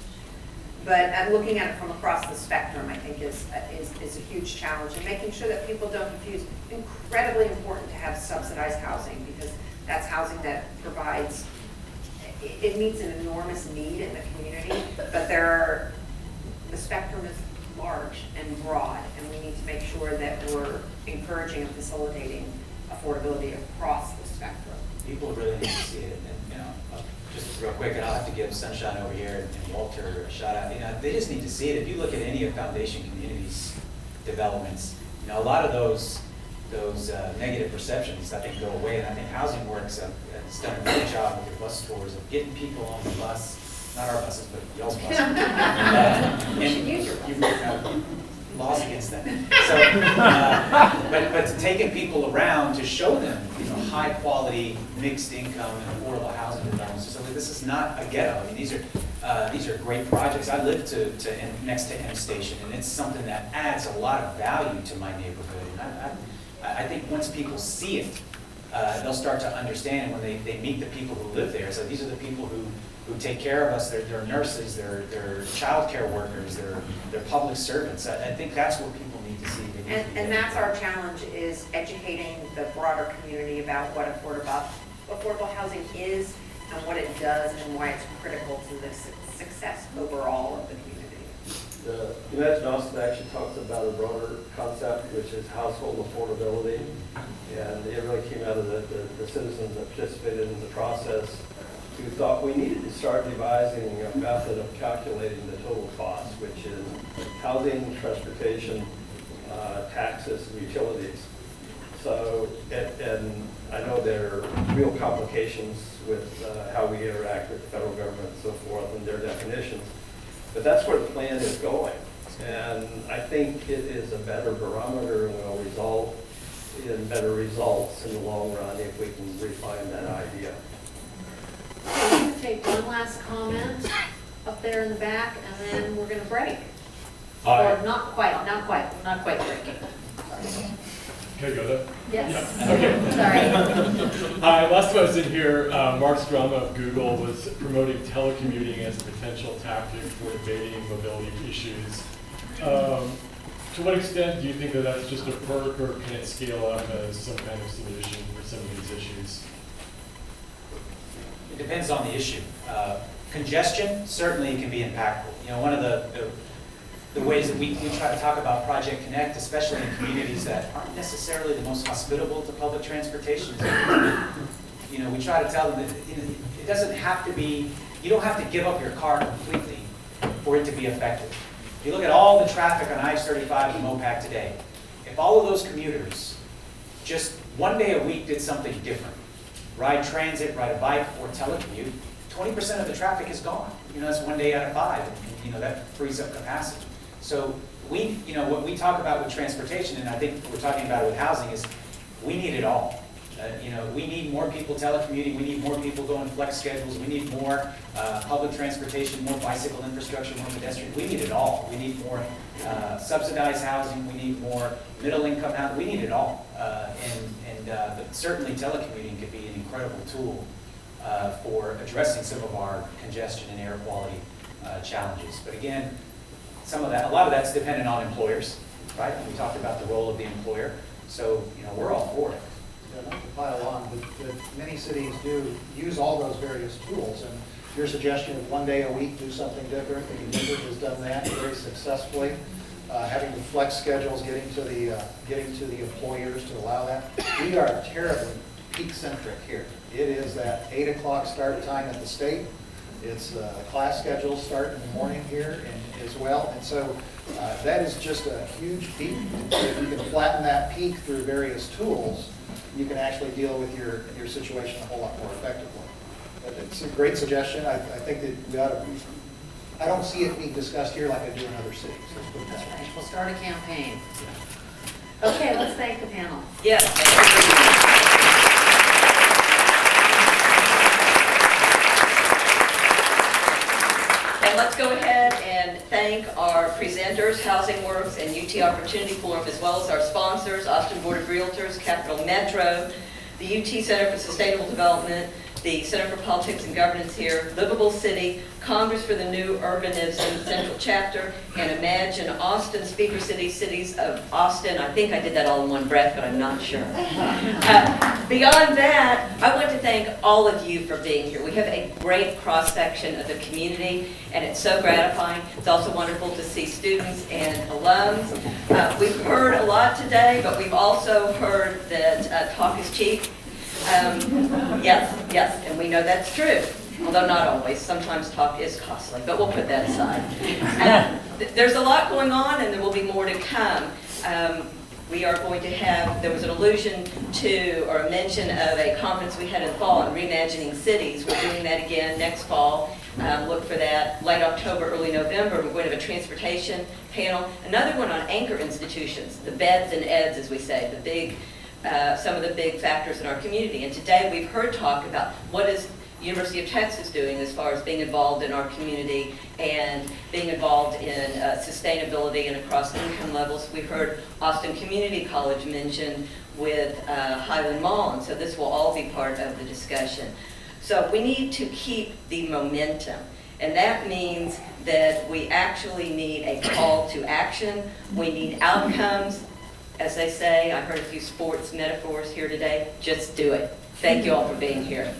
But looking at it from across the spectrum, I think is a huge challenge, and making sure that people don't confuse. Incredibly important to have subsidized housing, because that's housing that provides, it meets an enormous need in the community, but the spectrum is large and broad, and we need to make sure that we're encouraging and facilitating affordability across the spectrum. People really need to see it, and, you know, just real quick, and I'll have to give Sunshine over here and Walter a shout out. You know, they just need to see it. If you look at any of Foundation Communities developments, you know, a lot of those negative perceptions, I think, go away. And I think Housing Works has done a great job with their bus tours of getting people on the bus, not our buses, but y'all's buses. And laws against that. So, but taking people around to show them, you know, high quality, mixed income, and affordable housing developments. So this is not a ghetto. I mean, these are great projects. I live next to M Station, and it's something that adds a lot of value to my neighborhood. And I think once people see it, they'll start to understand when they meet the people who live there. So these are the people who take care of us. They're nurses, they're child care workers, they're public servants. I think that's what people need to see. And that's our challenge, is educating the broader community about what affordable housing is and what it does and why it's critical to the success overall of the community. The United Austin actually talks about a broader concept, which is household affordability. And it really came out of the citizens that participated in the process, who thought we needed to start devising a method of calculating the total cost, which is housing, transportation, taxes, and utilities. So, and I know there are real complications with how we interact with the federal government and so forth and their definitions, but that's where the plan is going. And I think it is a better barometer and will result in better results in the long run if we can refine that idea. I'm going to take one last comment up there in the back, and then we're going to break. Or not quite breaking. Can I go there? Yes. Yeah. Okay. Sorry. Hi, last time I was in here, Mark Strama of Google was promoting telecommuting as a potential tactic for debating mobility issues. To what extent do you think that that's just a perk, or can it scale up as some kind of solution for some of these issues? It depends on the issue. Congestion certainly can be impactful. You know, one of the ways that we try to talk about Project Connect, especially in communities that aren't necessarily the most hospitable to public transportation, is that, you know, we try to tell them that it doesn't have to be, you don't have to give up your car completely for it to be effective. If you look at all the traffic on I-35 and MOPAC today, if all of those commuters just one day a week did something different, ride transit, ride a bike, or telecommute, 20% of the traffic is gone. You know, that's one day out of 5, and you know, that frees up capacity. So you know, what we talk about with transportation, and I think we're talking about it with housing, is we need it all. You know, we need more people telecommuting, we need more people going flex schedules, we need more public transportation, more bicycle infrastructure, more pedestrian. We need it all. We need more subsidized housing, we need more middle income housing, we need it all. But certainly telecommuting could be an incredible tool for addressing some of our congestion and air quality challenges. But again, a lot of that's dependent on employers, right? We talked about the role of the employer. So, you know, we're all for it. Yeah, not to pile on, but many cities do use all those various tools, and your suggestion of one day a week do something different, and Denver has done that very successfully. Having the flex schedules, getting to the employers to allow that. We are terribly peak centric here. It is that 8 o'clock start time at the state. It's class schedules start in the morning here and as well, and so that is just a huge peak. If you can flatten that peak through various tools, you can actually deal with your situation a whole lot more effectively. But it's a great suggestion. I think that we ought to. I don't see it being discussed here like I do in other cities. That's right. We'll start a campaign. Okay, let's thank the panel. Yes. And let's go ahead and thank our presenters, Housing Works and UT Opportunity Forum, as well as our sponsors, Austin Board of Realtors, Capital Metro, the UT Center for Sustainable Development, the Center for Politics and Governance here, Livable City, Congress for the New Urbanism Central Chapter, and Imagine Austin, Speaker City, Cities of Austin. I think I did that all in one breath, but I'm not sure. Beyond that, I want to thank all of you for being here. We have a great cross-section of the community, and it's so gratifying. It's also wonderful to see students and alums. We've heard a lot today, but we've also heard that talk is cheap. Yes, and we know that's true, although not always. Sometimes talk is costly, but we'll put that aside. There's a lot going on, and there will be more to come. We are going to have, there was an allusion to, or a mention of a conference we had in the fall on reimagining cities. We're doing that again next fall. Look for that late October, early November. We're going to have a transportation panel. Another one on anchor institutions, the beds and eds, as we say, the big, some of the big factors in our community. And today we've heard talk about what is University of Texas doing as far as being involved in our community and being involved in sustainability and across income levels. We heard Austin Community College mentioned with Highland Mall, and so this will all be part of the discussion. So we need to keep the momentum, and that means that we actually need a call to action. We need outcomes. As they say, I heard a few sports metaphors here today. Just do it. Thank you all for being here.